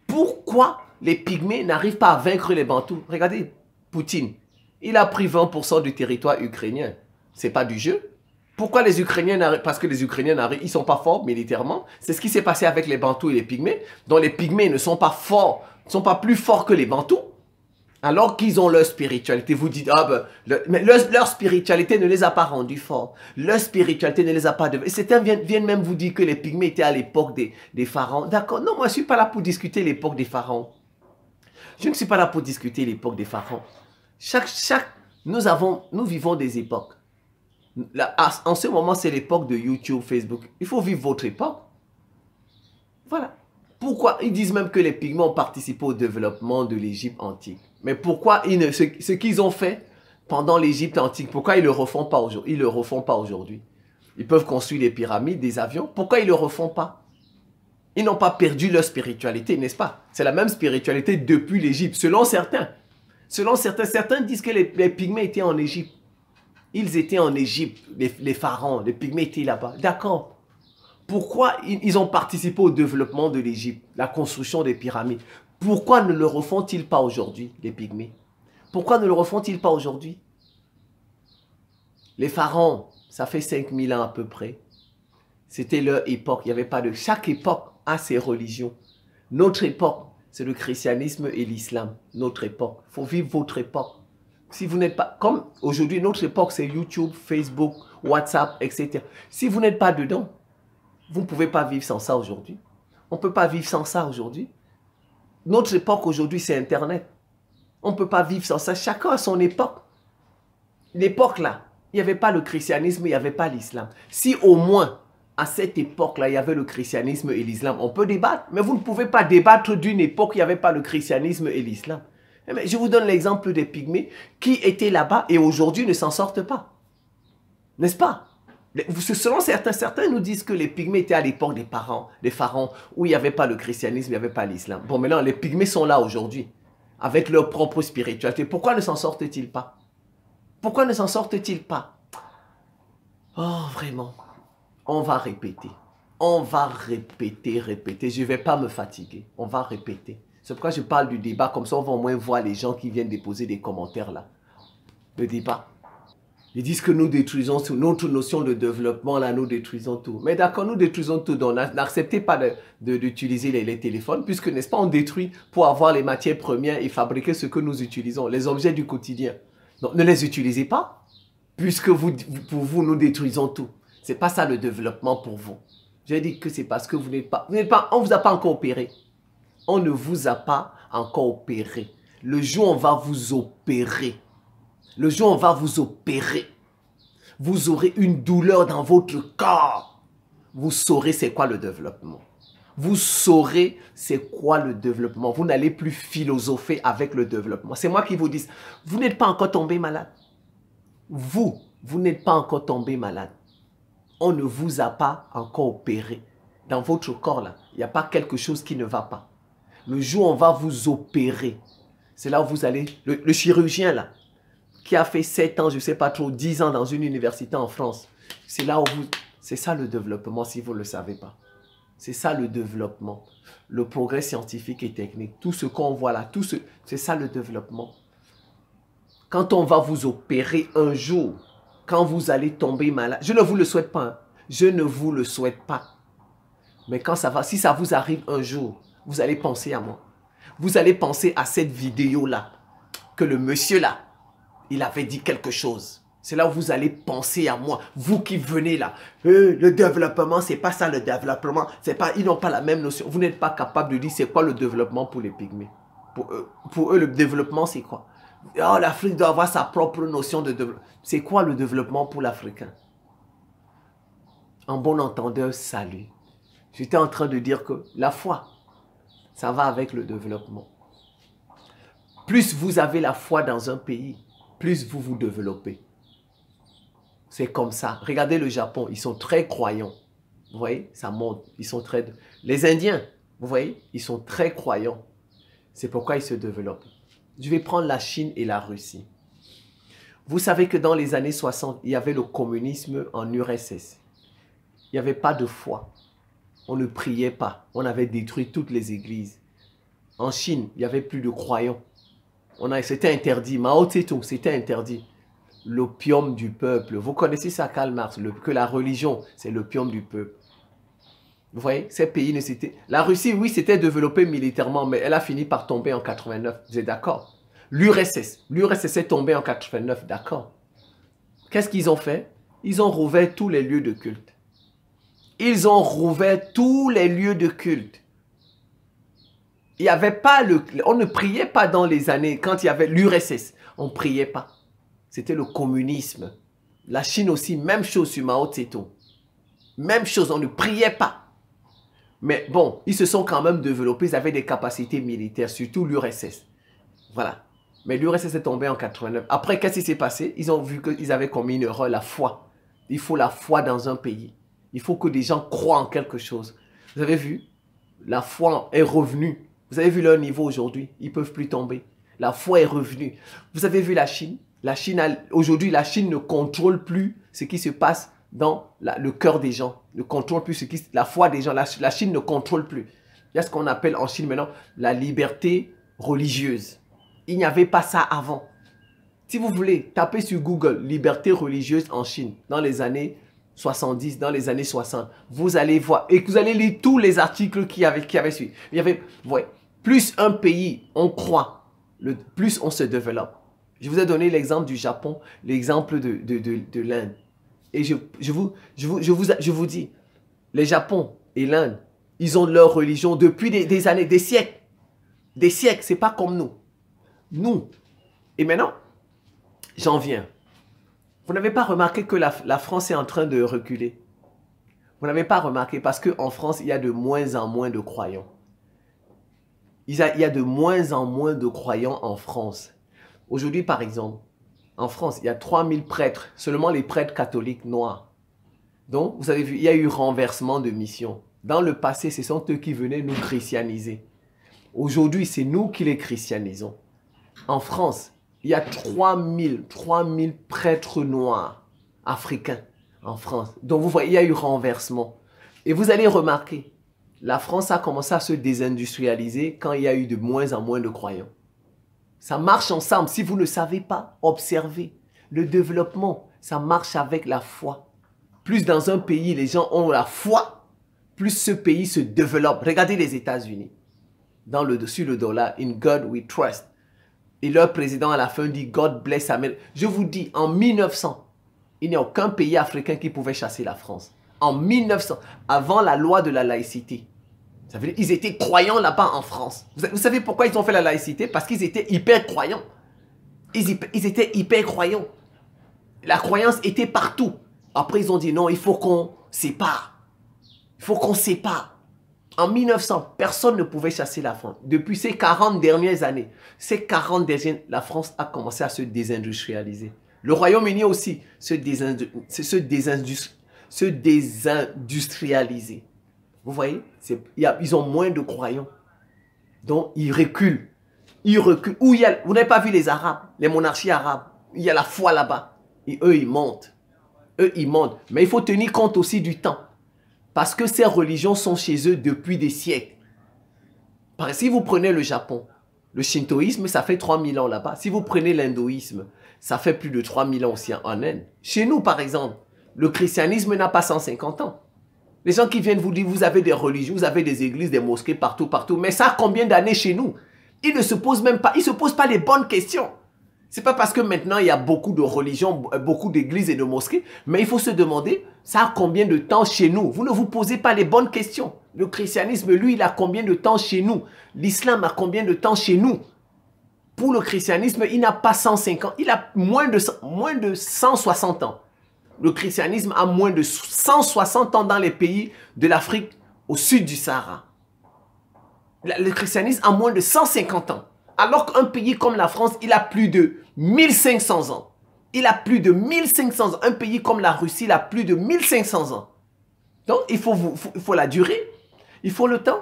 Pourquoi les Pygmées n'arrivent pas à vaincre les Bantous? Regardez, Poutine. Il a pris 20% du territoire ukrainien. C'est pas du jeu. Pourquoi les Ukrainiens n'arrivent? Parce que les Ukrainiens n'arrivent, ils sont pas forts militairement. C'est ce qui s'est passé avec les Bantous et les Pygmées, dont les Pygmées ne sont pas forts, ne sont pas plus forts que les Bantous, alors qu'ils ont leur spiritualité. Vous dites, mais leur spiritualité ne les a pas rendus forts. Leur spiritualité ne les a pas... Et certains viennent même vous dire que les Pygmées étaient à l'époque des pharaons. D'accord, non, moi je ne suis pas là pour discuter l'époque des pharaons. Je ne suis pas là pour discuter l'époque des pharaons. Nous vivons des époques. Là, en ce moment, c'est l'époque de YouTube, Facebook. Il faut vivre votre époque. Voilà. Pourquoi? Ils disent même que les Pygmées ont participé au développement de l'Égypte antique. Mais pourquoi ce qu'ils ont fait pendant l'Égypte antique, pourquoi ils ne le refont pas aujourd'hui? Ils ne le refont pas aujourd'hui. Ils peuvent construire des pyramides, des avions. Pourquoi ils ne le refont pas? Ils n'ont pas perdu leur spiritualité, n'est-ce pas? C'est la même spiritualité depuis l'Égypte, selon certains. Selon certains disent que les Pygmées étaient en Égypte. Ils étaient en Égypte, les pharaons, les Pygmées étaient là-bas. D'accord. Pourquoi ils ont participé au développement de l'Égypte, la construction des pyramides? Pourquoi ne le refont-ils pas aujourd'hui, les Pygmées? Pourquoi ne le refont-ils pas aujourd'hui? Les pharaons, ça fait 5000 ans à peu près. C'était leur époque. Il n'y avait pas de... Chaque époque a ses religions. Notre époque, c'est le christianisme et l'islam. Notre époque. Il faut vivre votre époque. Si vous n'êtes pas... Comme aujourd'hui, notre époque, c'est YouTube, Facebook, WhatsApp, etc. Si vous n'êtes pas dedans, vous ne pouvez pas vivre sans ça aujourd'hui. On ne peut pas vivre sans ça aujourd'hui. Notre époque aujourd'hui, c'est Internet. On ne peut pas vivre sans ça. Chacun a son époque. L'époque là, il n'y avait pas le christianisme, il n'y avait pas l'islam. Si au moins, à cette époque-là, il y avait le christianisme et l'islam, on peut débattre. Mais vous ne pouvez pas débattre d'une époque où il n'y avait pas le christianisme et l'islam. Je vous donne l'exemple des Pygmées qui étaient là-bas et aujourd'hui ne s'en sortent pas. N'est-ce pas? Selon certains nous disent que les Pygmées étaient à l'époque des pharaons, où il n'y avait pas le christianisme, il n'y avait pas l'islam. Bon, maintenant, les Pygmées sont là aujourd'hui, avec leur propre spiritualité. Pourquoi ne s'en sortent-ils pas? Pourquoi ne s'en sortent-ils pas? Oh, vraiment. On va répéter. On va répéter. Je ne vais pas me fatiguer. On va répéter. C'est pourquoi je parle du débat, comme ça on va au moins voir les gens qui viennent déposer des commentaires là. Le débat. Ils disent que nous détruisons notre notion de développement, là, nous détruisons tout. Mais d'accord, nous détruisons tout, donc n'acceptez pas d'utiliser les téléphones, puisque, n'est-ce pas, on détruit pour avoir les matières premières et fabriquer ce que nous utilisons, les objets du quotidien. Donc ne les utilisez pas, puisque pour vous, nous détruisons tout. Ce n'est pas ça le développement pour vous. J'ai dit que c'est parce que vous n'êtes pas, on ne vous a pas encore opéré. On ne vous a pas encore opéré. Le jour où on va vous opérer, le jour où on va vous opérer, vous aurez une douleur dans votre corps. Vous saurez c'est quoi le développement. Vous saurez c'est quoi le développement. Vous n'allez plus philosopher avec le développement. C'est moi qui vous dis, vous n'êtes pas encore tombé malade. Vous n'êtes pas encore tombé malade. On ne vous a pas encore opéré. Dans votre corps là, il n'y a pas quelque chose qui ne va pas. Le jour où on va vous opérer, c'est là où vous allez, le chirurgien là, qui a fait 7 ans, je ne sais pas trop, 10 ans dans une université en France. C'est là où vous... C'est ça le développement, si vous ne le savez pas. C'est ça le développement. Le progrès scientifique et technique. Tout ce qu'on voit là, c'est ça le développement. Quand on va vous opérer un jour, quand vous allez tomber malade, je ne vous le souhaite pas, hein. Je ne vous le souhaite pas. Mais quand ça va, si ça vous arrive un jour, vous allez penser à moi. Vous allez penser à cette vidéo-là, que le monsieur là, il avait dit quelque chose. C'est là où vous allez penser à moi. Vous qui venez là. Le développement, c'est pas ça le développement. Ils n'ont pas la même notion. Vous n'êtes pas capable de dire c'est quoi le développement pour les pygmées. Pour eux, le développement, c'est quoi? Oh, l'Afrique doit avoir sa propre notion de développement. C'est quoi le développement pour l'Africain? En bon entendeur, salut. J'étais en train de dire que la foi, ça va avec le développement. Plus vous avez la foi dans un pays, plus vous vous développez. C'est comme ça. Regardez le Japon, ils sont très croyants. Vous voyez, ça monte. Ils sont très... Les Indiens, vous voyez, ils sont très croyants. C'est pourquoi ils se développent. Je vais prendre la Chine et la Russie. Vous savez que dans les années 60, il y avait le communisme en URSS. Il n'y avait pas de foi. On ne priait pas. On avait détruit toutes les églises. En Chine, il n'y avait plus de croyants. C'était interdit. Mao Tse-tung, c'était interdit. L'opium du peuple. Vous connaissez ça, Karl Marx, que la religion, c'est l'opium du peuple. Vous voyez, ces pays ne s'étaient... La Russie, oui, s'était développée militairement, mais elle a fini par tomber en 89. Vous êtes d'accord? L'URSS est tombée en 89, d'accord? Qu'est-ce qu'ils ont fait? Ils ont rouvert tous les lieux de culte. Ils ont rouvert tous les lieux de culte. Il n'y avait pas on ne priait pas dans les années, quand il y avait l'URSS. On ne priait pas. C'était le communisme. La Chine aussi, même chose sur Mao Tse-tung. Même chose, on ne priait pas. Mais bon, ils se sont quand même développés, ils avaient des capacités militaires, surtout l'URSS. Voilà. Mais l'URSS est tombé en 89. Après, qu'est-ce qui s'est passé? Ils ont vu qu'ils avaient commis une erreur, la foi. Il faut la foi dans un pays. Il faut que des gens croient en quelque chose. Vous avez vu? La foi est revenue. Vous avez vu leur niveau aujourd'hui? Ils ne peuvent plus tomber. La foi est revenue. Vous avez vu la Chine? Aujourd'hui, la Chine ne contrôle plus ce qui se passe dans le cœur des gens. Ne contrôle plus la foi des gens. La Chine ne contrôle plus. Il y a ce qu'on appelle en Chine maintenant la liberté religieuse. Il n'y avait pas ça avant. Si vous voulez, tapez sur Google liberté religieuse en Chine dans les années 70, dans les années 60. Vous allez voir et vous allez lire tous les articles qui avaient suivi. Il y avait, ouais, plus un pays on croit, plus on se développe. Je vous ai donné l'exemple du Japon, l'exemple de l'Inde. Et je vous dis, les Japon et l'Inde, ils ont leur religion depuis des années, des siècles. Des siècles, c'est pas comme nous. Nous. Et maintenant, j'en viens. Vous n'avez pas remarqué que la France est en train de reculer? Vous n'avez pas remarqué parce qu'en France, il y a de moins en moins de croyants. Il y a de moins en moins de croyants en France. Aujourd'hui, par exemple, en France, il y a 3000 prêtres, seulement les prêtres catholiques noirs. Donc, vous avez vu, il y a eu renversement de mission. Dans le passé, ce sont eux qui venaient nous christianiser. Aujourd'hui, c'est nous qui les christianisons. En France, il y a 3000 prêtres noirs africains en France. Donc, vous voyez, il y a eu renversement. Et vous allez remarquer, la France a commencé à se désindustrialiser quand il y a eu de moins en moins de croyants. Ça marche ensemble. Si vous ne savez pas, observez. Le développement, ça marche avec la foi. Plus dans un pays, les gens ont la foi, plus ce pays se développe. Regardez les États-Unis. Sur le dollar, in God we trust. Et leur président à la fin dit God bless America. Je vous dis, en 1900, il n'y a aucun pays africain qui pouvait chasser la France. En 1900, avant la loi de la laïcité. Ça veut dire, ils étaient croyants là-bas en France. Vous savez pourquoi ils ont fait la laïcité? Parce qu'ils étaient hyper croyants. Ils étaient hyper croyants. La croyance était partout. Après, ils ont dit non, il faut qu'on sépare. Il faut qu'on sépare. En 1900, personne ne pouvait chasser la France. Depuis ces 40 dernières années, la France a commencé à se désindustrialiser. Le Royaume-Uni aussi se désindustrialiser. Vous voyez, ils ont moins de croyants. Donc, ils reculent. Ils reculent. Vous n'avez pas vu les Arabes, les monarchies arabes. Il y a la foi là-bas. Et eux, ils montent. Eux, ils montent. Mais il faut tenir compte aussi du temps. Parce que ces religions sont chez eux depuis des siècles. Si vous prenez le Japon, Le shintoïsme, ça fait 3000 ans là-bas. Si vous prenez l'hindouisme, ça fait plus de 3000 ans aussi en Inde. Chez nous, par exemple, le christianisme n'a pas 150 ans. Les gens qui viennent vous dire, vous avez des religions, vous avez des églises, des mosquées partout, partout. Mais ça a combien d'années chez nous? Ils ne se posent même pas, ils se posent pas les bonnes questions. C'est pas parce que maintenant il y a beaucoup de religions, beaucoup d'églises et de mosquées, mais il faut se demander, ça a combien de temps chez nous? Vous ne vous posez pas les bonnes questions. Le christianisme, lui, il a combien de temps chez nous? L'islam a combien de temps chez nous? Pour le christianisme, il n'a pas 150 ans, il a moins de 160 ans. Le christianisme a moins de 160 ans dans les pays de l'Afrique au sud du Sahara. Le christianisme a moins de 150 ans. Alors qu'un pays comme la France, il a plus de 1500 ans. Il a plus de 1500 ans. Un pays comme la Russie, il a plus de 1500 ans. Donc, il faut la durée. Il faut le temps.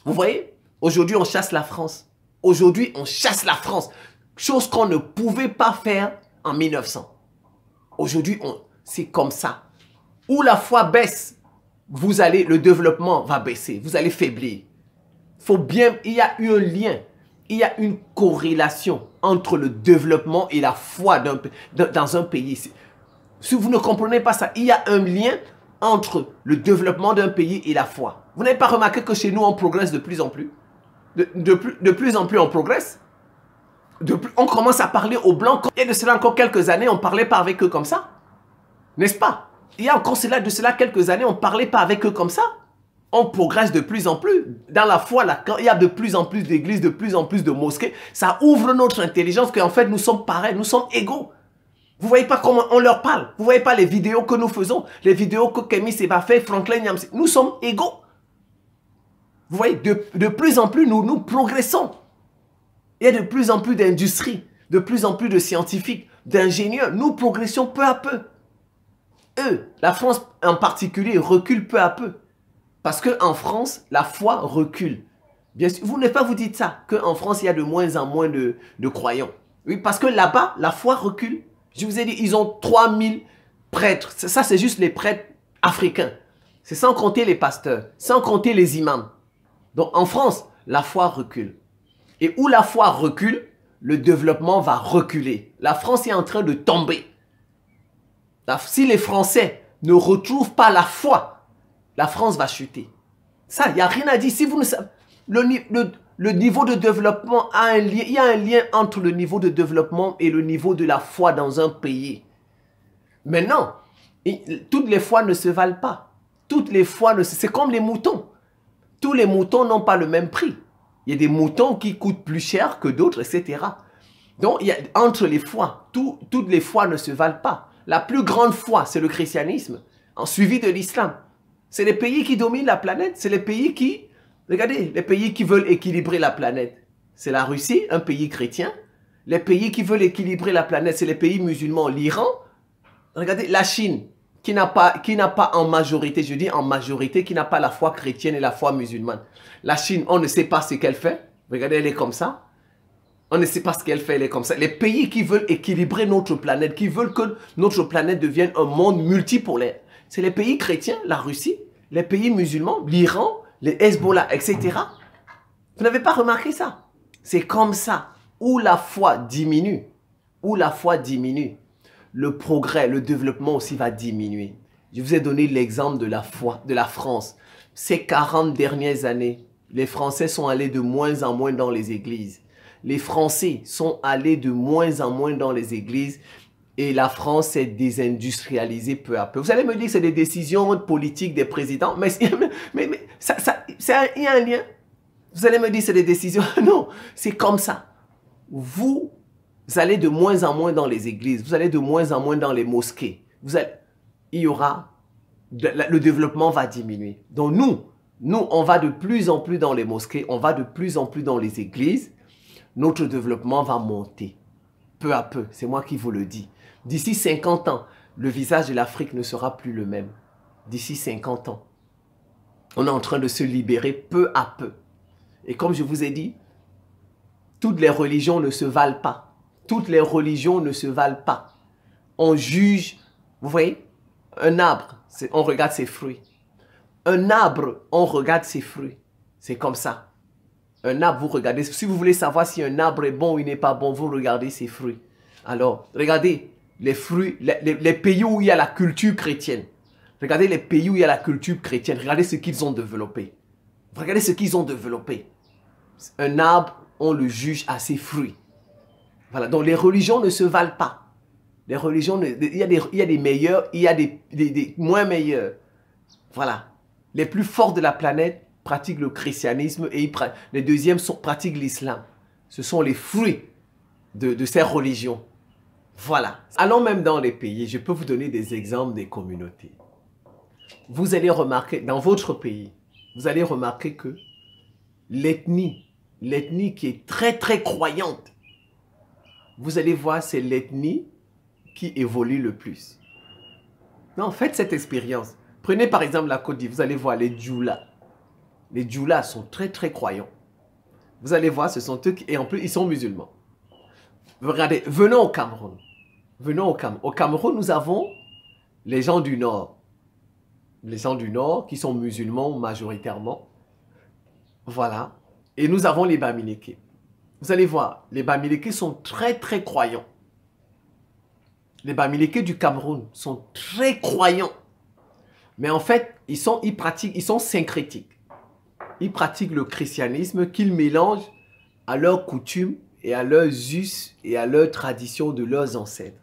Vous voyez? Aujourd'hui, on chasse la France. Aujourd'hui, on chasse la France. Chose qu'on ne pouvait pas faire en 1900. Aujourd'hui, c'est comme ça. Où la foi baisse, le développement va baisser. Vous allez faiblir. Il y a eu un lien. Il y a une corrélation entre le développement et la foi dans un pays. Si vous ne comprenez pas ça, il y a un lien entre le développement d'un pays et la foi. Vous n'avez pas remarqué que chez nous, on progresse de plus en plus? De plus en plus, on progresse. On commence à parler aux Blancs. Il y a de cela encore quelques années, on ne parlait pas avec eux comme ça. N'est-ce pas? Il y a encore de cela quelques années, on ne parlait pas avec eux comme ça. On progresse de plus en plus. Dans la foi, il y a de plus en plus d'églises, de plus en plus de mosquées. Ça ouvre notre intelligence qu'en fait, nous sommes pareils, nous sommes égaux. Vous ne voyez pas comment on leur parle. Vous ne voyez pas les vidéos que nous faisons. Les vidéos que Kemi Seba fait, Franklin Nyamsi. Nous sommes égaux. Vous voyez, de plus en plus, nous progressons. Il y a de plus en plus d'industries, de plus en plus de scientifiques, d'ingénieurs. Nous progressons peu à peu. Eux, la France en particulier, recule peu à peu. Parce qu'en France, la foi recule. Bien sûr, vous ne pas vous dites ça, qu'en France, il y a de moins en moins de croyants. Oui, parce que là-bas, la foi recule. Je vous ai dit, ils ont 3000 prêtres. Ça, c'est juste les prêtres africains. C'est sans compter les pasteurs, sans compter les imams. Donc, en France, la foi recule. Et où la foi recule, le développement va reculer. La France est en train de tomber. Si les Français ne retrouvent pas la foi, la France va chuter. Ça, il n'y a rien à dire. Si vous ne savez, le niveau de développement a un lien. Il y a un lien entre le niveau de développement et le niveau de la foi dans un pays. Maintenant, toutes les foi ne se valent pas. Toutes les foi, c'est comme les moutons. Tous les moutons n'ont pas le même prix. Il y a des moutons qui coûtent plus cher que d'autres, etc. Donc, entre les foi, toutes les foi ne se valent pas. La plus grande foi, c'est le christianisme, suivi de l'islam. C'est les pays qui dominent la planète. C'est les pays qui, regardez, les pays qui veulent équilibrer la planète. C'est la Russie, un pays chrétien. Les pays qui veulent équilibrer la planète, c'est les pays musulmans. L'Iran, regardez, la Chine, qui n'a pas en majorité, je dis en majorité, qui n'a pas la foi chrétienne et la foi musulmane. La Chine, on ne sait pas ce qu'elle fait. Regardez, elle est comme ça. On ne sait pas ce qu'elle fait, elle est comme ça. Les pays qui veulent équilibrer notre planète, qui veulent que notre planète devienne un monde multipolaire, c'est les pays chrétiens, la Russie, les pays musulmans, l'Iran, les Hezbollah, etc. Vous n'avez pas remarqué ça? C'est comme ça. Où la foi diminue, le progrès, le développement aussi va diminuer. Je vous ai donné l'exemple de la foi, de la France. Ces 40 dernières années, les Français sont allés de moins en moins dans les églises. Les Français sont allés de moins en moins dans les églises et la France s'est désindustrialisée peu à peu. Vous allez me dire que c'est des décisions politiques des présidents, mais il y a un lien. Vous allez me dire que c'est des décisions. Non, c'est comme ça. Vous allez de moins en moins dans les églises, vous allez de moins en moins dans les mosquées. Le développement va diminuer. Donc nous, on va de plus en plus dans les mosquées, on va de plus en plus dans les églises. Notre développement va monter, peu à peu, c'est moi qui vous le dis. D'ici 50 ans, le visage de l'Afrique ne sera plus le même. D'ici 50 ans, on est en train de se libérer peu à peu. Et comme je vous ai dit, toutes les religions ne se valent pas. Toutes les religions ne se valent pas. On juge, vous voyez, un arbre, on regarde ses fruits. Un arbre, on regarde ses fruits. C'est comme ça. Un arbre, vous regardez. Si vous voulez savoir si un arbre est bon ou il n'est pas bon, vous regardez ses fruits. Alors, regardez les fruits, les pays où il y a la culture chrétienne. Regardez les pays où il y a la culture chrétienne. Regardez ce qu'ils ont développé. Regardez ce qu'ils ont développé. Un arbre, on le juge à ses fruits. Voilà. Donc, les religions ne se valent pas. Les religions, il y a des meilleurs, il y a des moins meilleurs. Voilà. Les plus forts de la planète pratiquent le christianisme et les deuxièmes pratiquent l'islam. Ce sont les fruits de ces religions. Voilà. Allons même dans les pays. Je peux vous donner des exemples des communautés. Vous allez remarquer, dans votre pays, vous allez remarquer que l'ethnie qui est très très croyante, vous allez voir, c'est l'ethnie qui évolue le plus. Non, faites cette expérience. Prenez par exemple la Côte d'Ivoire, vous allez voir les Djoula. Les Djoula sont très très croyants. Vous allez voir, ce sont eux qui, et en plus, ils sont musulmans. Regardez, venons au Cameroun. Venons au Cameroun. Au Cameroun, nous avons les gens du Nord. Les gens du Nord qui sont musulmans majoritairement. Voilà. Et nous avons les Bamileke. Vous allez voir, les Bamileke sont très très croyants. Les Bamileke du Cameroun sont très croyants. Mais en fait, ils sont syncrétiques. Ils pratiquent le christianisme qu'ils mélangent à leurs coutumes et à leurs us et à leurs traditions de leurs ancêtres.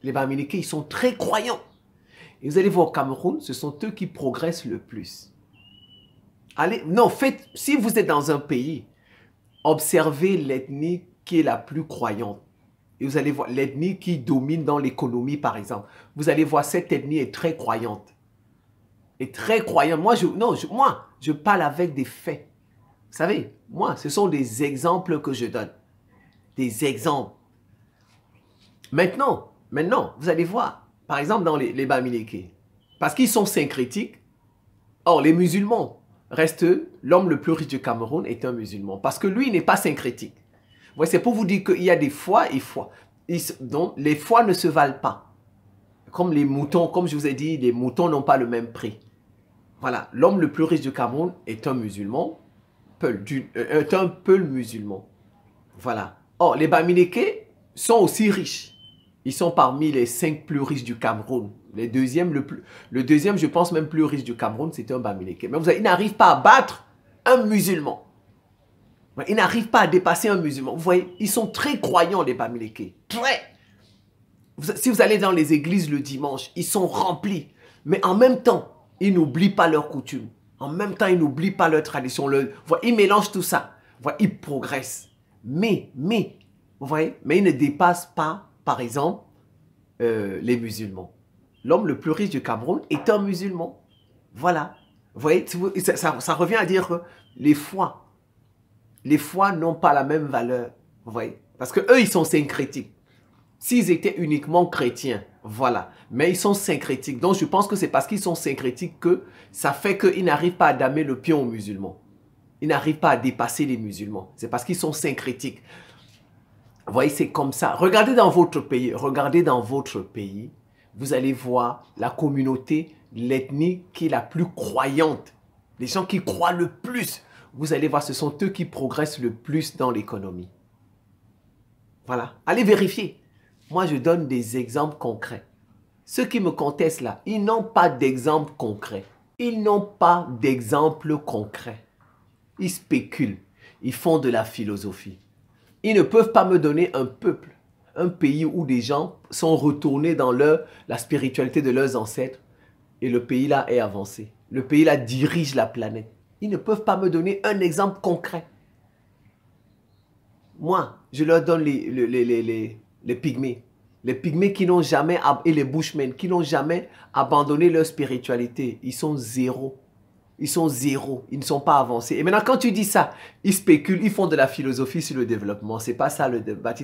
Les Bamileke, ils sont très croyants. Et vous allez voir au Cameroun, ce sont eux qui progressent le plus. Allez, non, faites, si vous êtes dans un pays, observez l'ethnie qui est la plus croyante. Et vous allez voir l'ethnie qui domine dans l'économie, par exemple. Vous allez voir, cette ethnie est très croyante. Est très croyante. Moi, je parle avec des faits. Vous savez, moi, ce sont des exemples que je donne. Des exemples. Maintenant, vous allez voir, par exemple, dans les Bamileke, parce qu'ils sont syncrétiques, or, les musulmans restent, l'homme le plus riche du Cameroun est un musulman, parce que lui, il n'est pas syncrétique. Ouais, c'est pour vous dire qu'il y a des foi et foi. Donc, les foi ne se valent pas. Comme les moutons, comme je vous ai dit, les moutons n'ont pas le même prix. Voilà, l'homme le plus riche du Cameroun est un musulman, un peul musulman. Voilà. Or, les Bamileke sont aussi riches. Ils sont parmi les 5 plus riches du Cameroun. Le deuxième, je pense même plus riche du Cameroun, c'est un Bamileke. Mais ils n'arrivent pas à battre un musulman. Ils n'arrivent pas à dépasser un musulman. Vous voyez, ils sont très croyants, les Bamileke. Très. Si vous allez dans les églises le dimanche, ils sont remplis. Mais en même temps, ils n'oublient pas leurs coutumes. En même temps, ils n'oublient pas leurs traditions. Ils mélangent tout ça. Ils progressent. Mais, vous voyez, mais ils ne dépassent pas, par exemple, les musulmans. L'homme le plus riche du Cameroun est un musulman. Voilà. Vous voyez, ça revient à dire que les foi n'ont pas la même valeur. Vous voyez, parce que eux, ils sont syncrétiques. S'ils étaient uniquement chrétiens, voilà. Mais ils sont syncrétiques. Donc, je pense que c'est parce qu'ils sont syncrétiques que ça fait qu'ils n'arrivent pas à damer le pion aux musulmans. Ils n'arrivent pas à dépasser les musulmans. C'est parce qu'ils sont syncrétiques. Vous voyez, c'est comme ça. Regardez dans votre pays. Regardez dans votre pays. Vous allez voir la communauté, l'ethnie qui est la plus croyante. Les gens qui croient le plus. Vous allez voir, ce sont eux qui progressent le plus dans l'économie. Voilà. Allez vérifier. Moi, je donne des exemples concrets. Ceux qui me contestent là, ils n'ont pas d'exemple concret. Ils n'ont pas d'exemple concret. Ils spéculent. Ils font de la philosophie. Ils ne peuvent pas me donner un peuple, un pays où des gens sont retournés dans la spiritualité de leurs ancêtres et le pays là est avancé. Le pays là dirige la planète. Ils ne peuvent pas me donner un exemple concret. Moi, je leur donne les pygmées. Les pygmées qui n'ont jamais, et les bushmen, qui n'ont jamais abandonné leur spiritualité. Ils sont zéro. Ils sont zéro. Ils ne sont pas avancés. Et maintenant, quand tu dis ça, ils spéculent, ils font de la philosophie sur le développement. C'est pas ça le débat.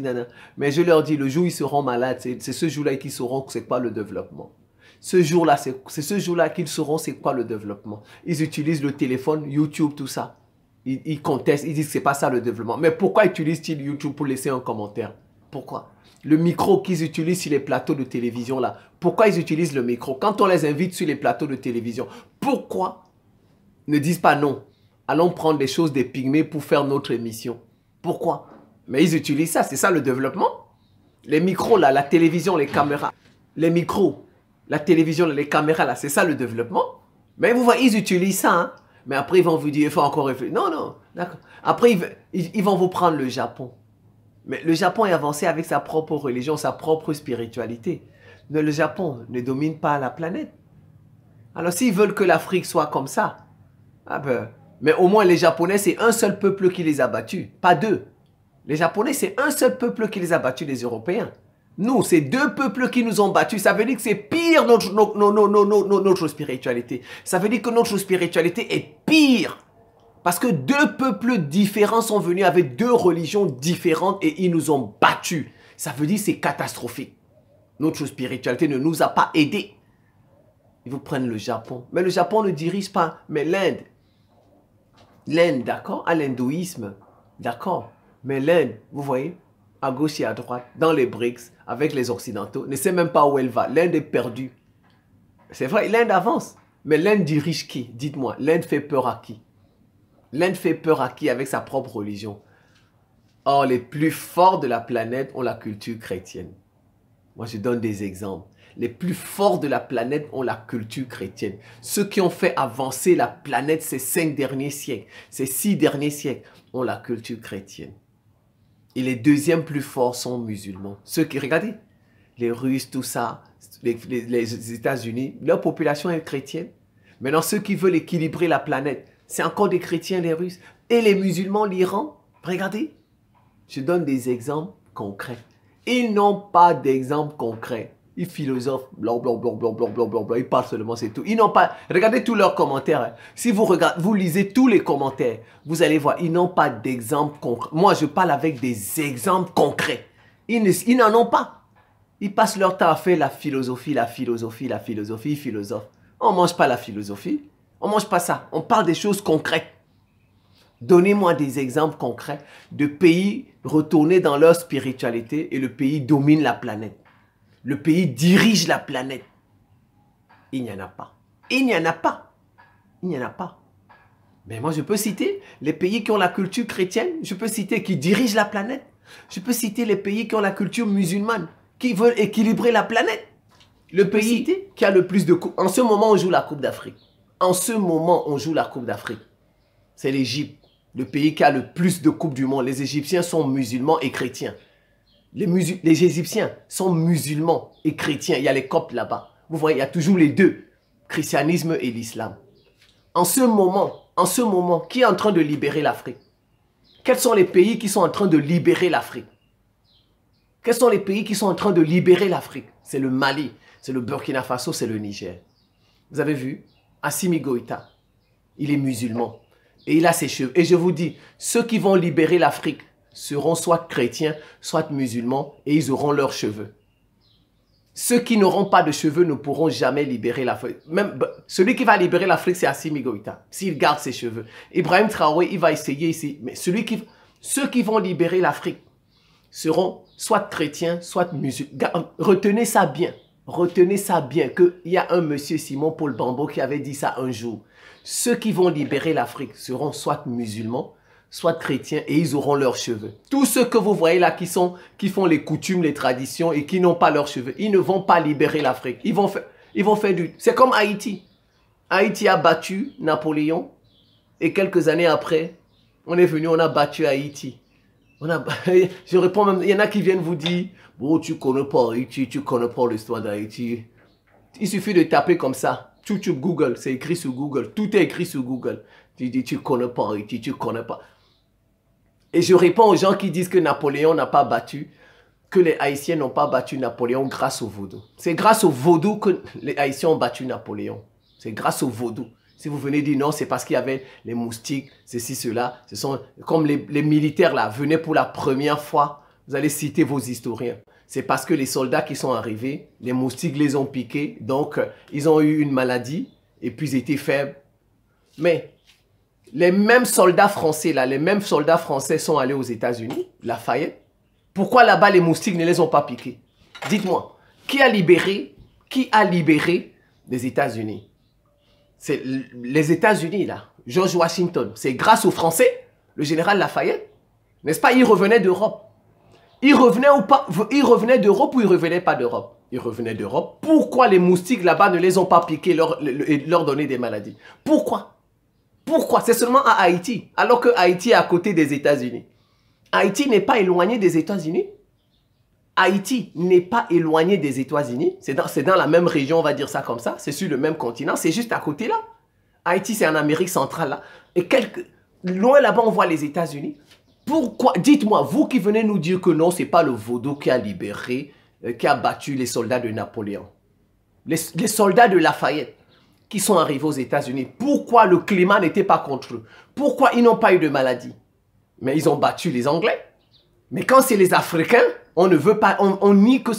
Mais je leur dis, le jour où ils seront malades, c'est ce jour-là qu'ils sauront c'est quoi le développement. Ce jour-là, c'est ce jour-là qu'ils sauront c'est quoi le développement. Ils utilisent le téléphone, YouTube, tout ça. Ils contestent, ils disent que c'est pas ça le développement. Mais pourquoi utilisent-ils YouTube pour laisser un commentaire? Pourquoi? Le micro qu'ils utilisent sur les plateaux de télévision là, pourquoi ils utilisent le micro? Quand on les invite sur les plateaux de télévision, pourquoi ne disent pas non? allons prendre des choses des pygmées pour faire notre émission. Pourquoi? Mais ils utilisent ça, c'est ça le développement. Les micros là, la télévision, les caméras. Les micros, la télévision, les caméras là, c'est ça le développement. Mais vous voyez, ils utilisent ça. Hein? Mais après, ils vont vous dire, il faut encore réfléchir. Non, non, d'accord. Après, ils vont vous prendre le Japon. Mais le Japon est avancé avec sa propre religion, sa propre spiritualité. Mais le Japon ne domine pas la planète. Alors, s'ils veulent que l'Afrique soit comme ça, ah ben, mais au moins les Japonais, c'est un seul peuple qui les a battus, pas deux. Les Japonais, c'est un seul peuple qui les a battus, les Européens. Nous, c'est deux peuples qui nous ont battus. Ça veut dire que c'est pire notre spiritualité. Ça veut dire que notre spiritualité est pire. Parce que deux peuples différents sont venus avec deux religions différentes et ils nous ont battus. Ça veut dire que c'est catastrophique. Notre spiritualité ne nous a pas aidés. Ils vous prennent le Japon. Mais le Japon ne dirige pas, mais l'Inde. L'Inde, d'accord, à l'hindouisme, d'accord. Mais l'Inde, vous voyez, à gauche et à droite, dans les BRICS, avec les Occidentaux, ne sait même pas où elle va. L'Inde est perdue. C'est vrai, l'Inde avance. Mais l'Inde dirige qui? Dites-moi, l'Inde fait peur à qui? L'Inde fait peur à qui avec sa propre religion? Or, les plus forts de la planète ont la culture chrétienne. Moi, je donne des exemples. Les plus forts de la planète ont la culture chrétienne. Ceux qui ont fait avancer la planète ces 5 derniers siècles, ces 6 derniers siècles, ont la culture chrétienne. Et les deuxièmes plus forts sont musulmans. Ceux qui, regardez, les Russes, tout ça, les États-Unis, leur population est chrétienne. Maintenant, ceux qui veulent équilibrer la planète, c'est encore des chrétiens, les Russes. Et les musulmans, l'Iran, regardez. Je donne des exemples concrets. Ils n'ont pas d'exemples concrets. Ils philosophent, blablabla, ils parlent seulement, c'est tout. Ils n'ont pas... Regardez tous leurs commentaires. Hein. Si vous regardez, vous lisez tous les commentaires, vous allez voir, ils n'ont pas d'exemples concrets. Moi, je parle avec des exemples concrets. Ils n'en ont pas. Ils passent leur temps à faire la philosophie, ils philosophent. On ne mange pas la philosophie. On ne mange pas ça. On parle des choses concrètes. Donnez-moi des exemples concrets de pays retournés dans leur spiritualité et le pays domine la planète. Le pays dirige la planète. Il n'y en a pas. Il n'y en a pas. Il n'y en a pas. Mais moi, je peux citer les pays qui ont la culture chrétienne. Je peux citer qui dirigent la planète. Je peux citer les pays qui ont la culture musulmane, qui veulent équilibrer la planète. Le pays qui a le plus de coupes. En ce moment, on joue la Coupe d'Afrique. En ce moment, on joue la Coupe d'Afrique. C'est l'Égypte. Le pays qui a le plus de coupes du monde. Les Égyptiens sont musulmans et chrétiens. Les Égyptiens sont musulmans et chrétiens. Il y a les Coptes là-bas. Vous voyez, il y a toujours les deux. Christianisme et l'islam. En ce moment, qui est en train de libérer l'Afrique? Quels sont les pays qui sont en train de libérer l'Afrique? Quels sont les pays qui sont en train de libérer l'Afrique? C'est le Mali, c'est le Burkina Faso, c'est le Niger. Vous avez vu? Assimi Goïta, il est musulman. Et il a ses cheveux. Et je vous dis, ceux qui vont libérer l'Afrique seront soit chrétiens, soit musulmans, et ils auront leurs cheveux. Ceux qui n'auront pas de cheveux ne pourront jamais libérer l'Afrique. Même celui qui va libérer l'Afrique, c'est Assimi Goïta, s'il garde ses cheveux. Ibrahim Traoré, il va essayer ici. Mais ceux qui vont libérer l'Afrique seront soit chrétiens, soit musulmans. Retenez ça bien. Retenez ça bien, qu'il y a un monsieur Simon Paul Bambo qui avait dit ça un jour. Ceux qui vont libérer l'Afrique seront soit musulmans, soit chrétiens, et ils auront leurs cheveux. Tous ceux que vous voyez là qui font les coutumes, les traditions et qui n'ont pas leurs cheveux, ils ne vont pas libérer l'Afrique. Ils vont faire du... C'est comme Haïti. Haïti a battu Napoléon et quelques années après, on est venu, on a battu Haïti. Je réponds même, il y en a qui viennent vous dire, bon, tu connais pas Haïti, tu connais pas l'histoire d'Haïti. Il suffit de taper comme ça. Tu Google, c'est écrit sur Google. Tout est écrit sur Google. Tu dis, tu connais pas Haïti, tu connais pas. Et je réponds aux gens qui disent que Napoléon n'a pas battu, que les Haïtiens n'ont pas battu Napoléon grâce au vaudou. C'est grâce au vaudou que les Haïtiens ont battu Napoléon. C'est grâce au vaudou. Si vous venez dire non, c'est parce qu'il y avait les moustiques, ceci, cela. Ce sont comme les militaires là venaient pour la première fois. Vous allez citer vos historiens. C'est parce que les soldats qui sont arrivés, les moustiques les ont piqués. Donc, ils ont eu une maladie et puis ils étaient faibles. Mais les mêmes soldats français là, les mêmes soldats français sont allés aux États-Unis, Lafayette. Pourquoi là-bas les moustiques ne les ont pas piqués? Dites-moi, qui a libéré les États-Unis? C'est les États-Unis là. George Washington. C'est grâce aux Français, le général Lafayette. N'est-ce pas? Il revenait d'Europe. Il revenait ou pas? Il revenait d'Europe ou il revenait pas d'Europe? Il revenait d'Europe. Pourquoi les moustiques là-bas ne les ont pas piqués et leur donné des maladies? Pourquoi? Pourquoi? C'est seulement à Haïti, alors que Haïti est à côté des États-Unis. Haïti n'est pas éloigné des États-Unis. Haïti n'est pas éloigné des États-Unis. C'est dans la même région, on va dire ça comme ça. C'est sur le même continent. C'est juste à côté là. Haïti, c'est en Amérique centrale là. Et loin là-bas, on voit les États-Unis. Pourquoi? Dites-moi, vous qui venez nous dire que non, c'est pas le vaudou qui a libéré, qui a battu les soldats de Napoléon. Les soldats de Lafayette qui sont arrivés aux États-Unis. Pourquoi le climat n'était pas contre eux? Pourquoi ils n'ont pas eu de maladie? Mais ils ont battu les Anglais. Mais quand c'est les Africains, on ne veut pas, on nie que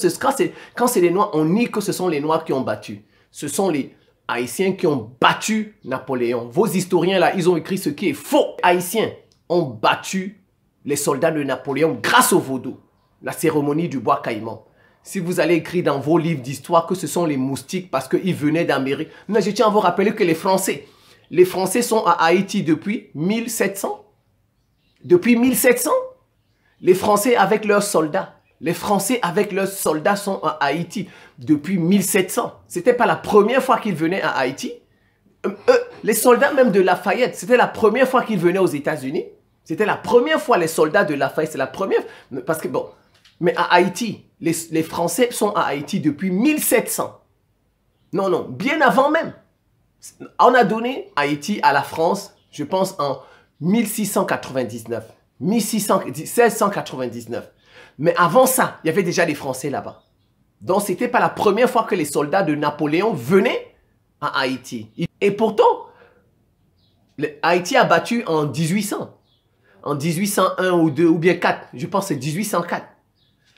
quand c'est les Noirs, on nie que ce sont les Noirs qui ont battu. Ce sont les Haïtiens qui ont battu Napoléon. Vos historiens là, ils ont écrit ce qui est faux. Les Haïtiens ont battu les soldats de Napoléon grâce au vaudou, la cérémonie du bois caïman. Si vous allez écrire dans vos livres d'histoire que ce sont les moustiques parce qu'ils venaient d'Amérique. Mais je tiens à vous rappeler que les Français sont à Haïti depuis 1700. Depuis 1700, les Français avec leurs soldats. Les Français avec leurs soldats sont à Haïti depuis 1700. C'était pas la première fois qu'ils venaient à Haïti. Les soldats même de Lafayette, c'était la première fois qu'ils venaient aux États-Unis. C'était la première fois les soldats de Lafayette, c'est la première. Parce que bon, mais à Haïti, les Français sont à Haïti depuis 1700. Non, non, bien avant même. On a donné Haïti à la France, je pense en 1699. 1699. Mais avant ça, il y avait déjà des Français là-bas. Donc, ce n'était pas la première fois que les soldats de Napoléon venaient à Haïti. Et pourtant, Haïti a battu en 1800. En 1801 ou 2 ou bien 4. Je pense que c'est 1804.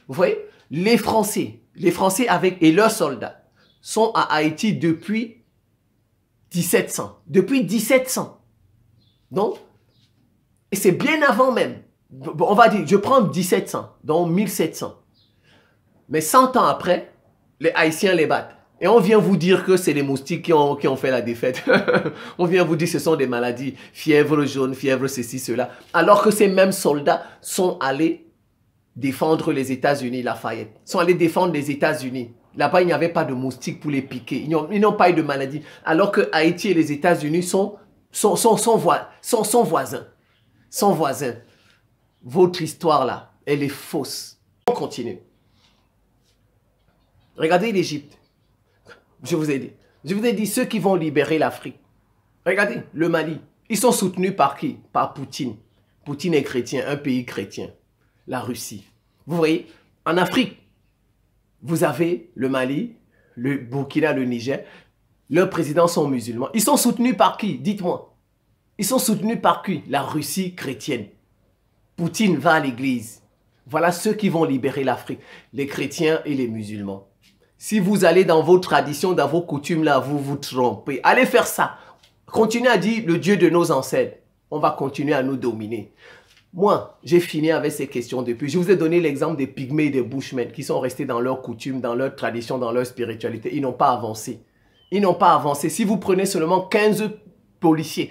Vous voyez, les Français et leurs soldats sont à Haïti depuis 1700. Depuis 1700. Donc, et c'est bien avant même. On va dire, je prends 1700, donc 1700. Mais 100 ans après, les Haïtiens les battent. Et on vient vous dire que c'est les moustiques qui ont fait la défaite. On vient vous dire que ce sont des maladies, fièvre jaune, fièvre ceci, cela. Alors que ces mêmes soldats sont allés défendre les États-Unis, Lafayette. Sont allés défendre les États-Unis. Là-bas, il n'y avait pas de moustiques pour les piquer. Ils n'ont pas eu de maladie. Alors que Haïti et les États-Unis sont voisins. Sont voisins. Votre histoire là, elle est fausse. On continue. Regardez l'Égypte. Je vous ai dit ceux qui vont libérer l'Afrique. Regardez, le Mali. Ils sont soutenus par qui? Par Poutine. Poutine est chrétien, un pays chrétien. La Russie. Vous voyez, en Afrique, vous avez le Mali, le Burkina, le Niger. Leurs présidents sont musulmans. Ils sont soutenus par qui? Dites-moi. Ils sont soutenus par qui? La Russie chrétienne. Poutine va à l'église. Voilà ceux qui vont libérer l'Afrique. Les chrétiens et les musulmans. Si vous allez dans vos traditions, dans vos coutumes, là, vous vous trompez. Allez faire ça. Continuez à dire le Dieu de nos ancêtres. On va continuer à nous dominer. Moi, j'ai fini avec ces questions depuis. Je vous ai donné l'exemple des pygmées et des bushmen qui sont restés dans leurs coutumes, dans leur tradition, dans leur spiritualité. Ils n'ont pas avancé. Ils n'ont pas avancé. Si vous prenez seulement 15 policiers,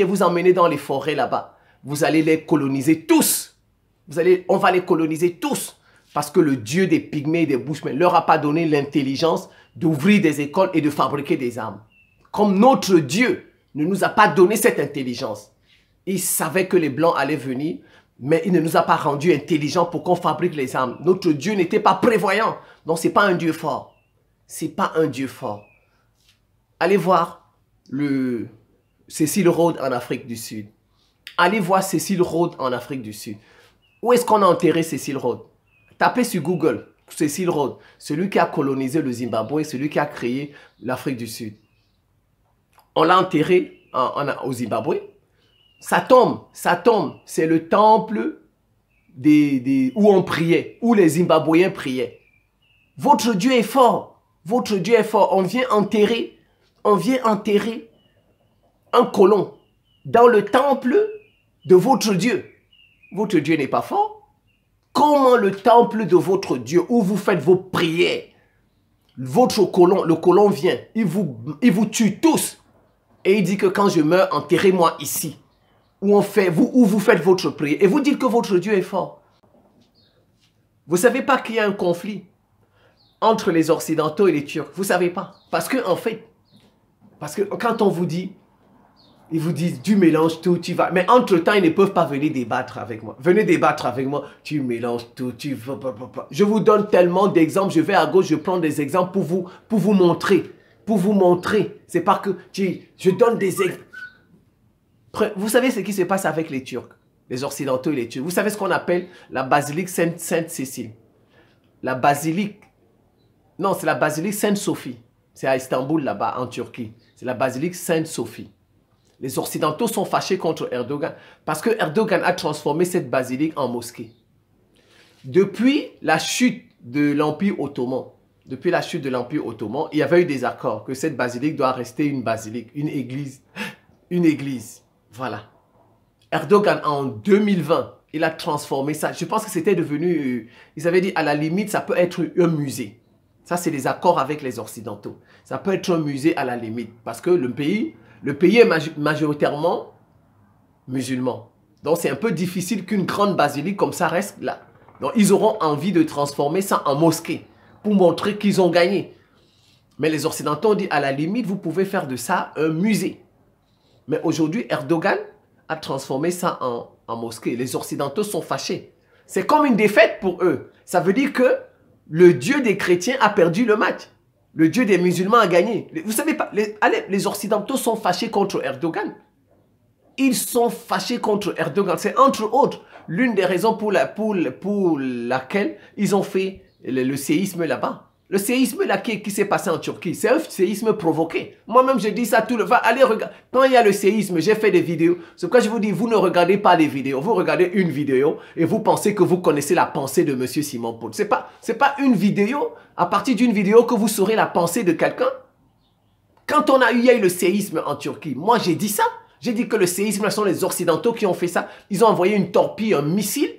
vous emmenez dans les forêts là-bas, vous allez les coloniser tous. On va les coloniser tous. Parce que le Dieu des pygmées et des bushmen ne leur a pas donné l'intelligence d'ouvrir des écoles et de fabriquer des armes. Comme notre Dieu ne nous a pas donné cette intelligence. Il savait que les Blancs allaient venir, mais il ne nous a pas rendus intelligents pour qu'on fabrique les armes. Notre Dieu n'était pas prévoyant. Donc, ce n'est pas un Dieu fort. Ce n'est pas un Dieu fort. Allez voir Cecil Rhodes en Afrique du Sud. Allez voir Cecil Rhodes en Afrique du Sud. Où est-ce qu'on a enterré Cecil Rhodes? Tapez sur Google, Cecil Rhodes, celui qui a colonisé le Zimbabwe, celui qui a créé l'Afrique du Sud. On l'a enterré au Zimbabwe. Ça tombe, c'est le temple où on priait, où les Zimbabwéens priaient. Votre Dieu est fort, votre Dieu est fort. On vient enterrer un colon dans le temple de votre Dieu. Votre Dieu n'est pas fort. Comment le temple de votre Dieu, où vous faites vos prières, le colon vient, il vous tue tous. Et il dit que quand je meurs, enterrez-moi ici. Où vous faites votre prière. Et vous dites que votre Dieu est fort. Vous ne savez pas qu'il y a un conflit entre les Occidentaux et les Turcs. Vous ne savez pas. Parce que, en fait, quand on vous dit, ils vous disent, tu mélanges tout, tu vas. Mais entre-temps, ils ne peuvent pas venir débattre avec moi. Venez débattre avec moi. Tu mélanges tout, tu vas. Je vous donne tellement d'exemples. Je vais à gauche, je prends des exemples pour vous montrer. Pour vous montrer. C'est pas que je donne des exemples. Vous savez ce qui se passe avec les Turcs, les Occidentaux et les Turcs. Vous savez ce qu'on appelle la basilique Sainte-Cécile. La basilique. Non, c'est la basilique Sainte-Sophie. C'est à Istanbul, là-bas, en Turquie. C'est la basilique Sainte-Sophie. Les Occidentaux sont fâchés contre Erdogan parce que Erdogan a transformé cette basilique en mosquée. Depuis la chute de l'Empire ottoman, il y avait eu des accords que cette basilique doit rester une basilique, une église. Une église. Voilà. Erdogan, en 2020, il a transformé ça. Je pense que c'était devenu... ils avaient dit, à la limite, ça peut être un musée. Ça, c'est des accords avec les Occidentaux. Ça peut être un musée à la limite. Parce que le pays est majoritairement musulman. Donc, c'est un peu difficile qu'une grande basilique comme ça reste là. Donc, ils auront envie de transformer ça en mosquée pour montrer qu'ils ont gagné. Mais les Occidentaux ont dit, à la limite, vous pouvez faire de ça un musée. Mais aujourd'hui, Erdogan a transformé ça en mosquée. Les Occidentaux sont fâchés. C'est comme une défaite pour eux. Ça veut dire que le Dieu des chrétiens a perdu le match. Le Dieu des musulmans a gagné. Vous savez pas, les Occidentaux sont fâchés contre Erdogan. Ils sont fâchés contre Erdogan. C'est entre autres l'une des raisons pour laquelle ils ont fait le séisme là-bas. Le séisme là qui s'est passé en Turquie, c'est un séisme provoqué. Moi-même, je dis ça tout le temps. Allez, regarder. Quand il y a le séisme, j'ai fait des vidéos. C'est pourquoi je vous dis, vous ne regardez pas les vidéos. Vous regardez une vidéo et vous pensez que vous connaissez la pensée de M. Simon Paul. C'est pas une vidéo, à partir d'une vidéo que vous saurez la pensée de quelqu'un. Quand il y a eu le séisme en Turquie, moi j'ai dit ça. J'ai dit que le séisme, ce sont les Occidentaux qui ont fait ça. Ils ont envoyé une torpille, un missile.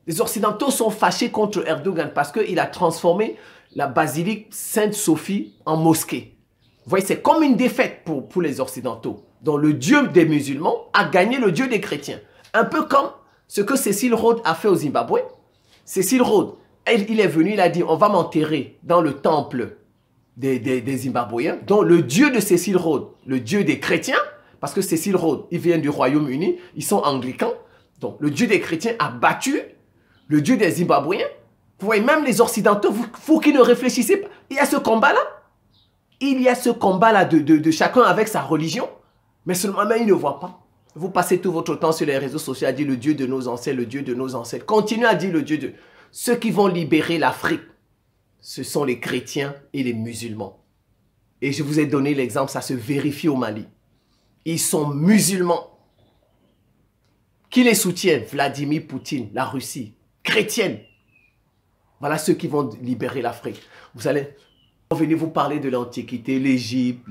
Les Occidentaux sont fâchés contre Erdogan parce qu'il a transformé la basilique Sainte-Sophie en mosquée. Vous voyez, c'est comme une défaite pour les Occidentaux. Donc le Dieu des musulmans a gagné le Dieu des chrétiens. Un peu comme ce que Cecil Rhodes a fait au Zimbabwe. Cecil Rhodes, il est venu, il a dit, on va m'enterrer dans le temple des Zimbabwéens. Donc le Dieu de Cecil Rhodes, le Dieu des chrétiens, parce que Cecil Rhodes, il vient du Royaume-Uni, ils sont anglicans. Donc le Dieu des chrétiens a battu le Dieu des Zimbabwéens. Vous voyez, même les Occidentaux, faut qu'ils ne réfléchissez pas. Il y a ce combat-là. Il y a ce combat-là de chacun avec sa religion. Mais seulement, ils ne voient pas. Vous passez tout votre temps sur les réseaux sociaux à dire le Dieu de nos ancêtres, le Dieu de nos ancêtres. Continuez à dire le Dieu de... Ceux qui vont libérer l'Afrique, ce sont les chrétiens et les musulmans. Et je vous ai donné l'exemple, ça se vérifie au Mali. Ils sont musulmans. Qui les soutient? Vladimir Poutine, la Russie. Chrétienne. Voilà ceux qui vont libérer l'Afrique. Vous allez venir vous parler de l'Antiquité, l'Égypte.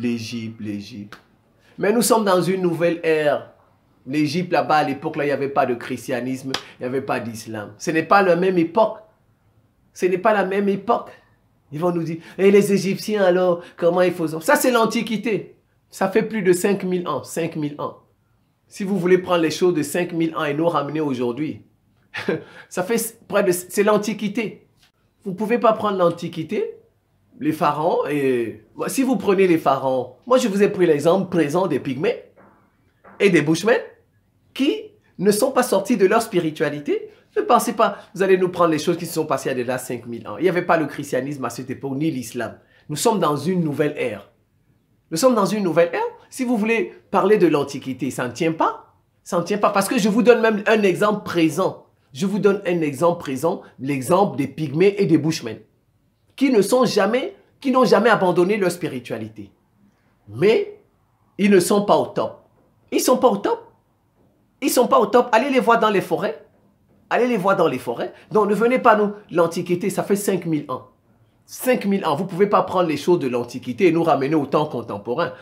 Mais nous sommes dans une nouvelle ère. L'Égypte, là-bas, à l'époque, là, il n'y avait pas de christianisme, il n'y avait pas d'islam. Ce n'est pas la même époque. Ce n'est pas la même époque. Ils vont nous dire, et les Égyptiens, alors, comment ils faisaient? Ça, c'est l'Antiquité. Ça fait plus de 5000 ans. 5000 ans. Si vous voulez prendre les choses de 5000 ans et nous ramener aujourd'hui, ça fait près de... C'est l'Antiquité. Vous ne pouvez pas prendre l'Antiquité, les pharaons, et si vous prenez les pharaons, moi je vous ai pris l'exemple présent des Pygmées et des Bushmen qui ne sont pas sortis de leur spiritualité. Ne pensez pas, vous allez nous prendre les choses qui se sont passées il y a déjà 5000 ans. Il n'y avait pas le christianisme à cette époque, ni l'islam. Nous sommes dans une nouvelle ère. Nous sommes dans une nouvelle ère. Si vous voulez parler de l'Antiquité, ça ne tient pas. Ça ne tient pas parce que je vous donne même un exemple présent. Je vous donne un exemple présent, l'exemple des Pygmées et des Bushmen, qui n'ont jamais abandonné leur spiritualité. Mais ils ne sont pas au top. Ils ne sont pas au top. Ils ne sont pas au top. Allez les voir dans les forêts. Allez les voir dans les forêts. Donc ne venez pas nous. L'Antiquité, ça fait 5000 ans. 5000 ans. Vous ne pouvez pas prendre les choses de l'Antiquité et nous ramener au temps contemporain.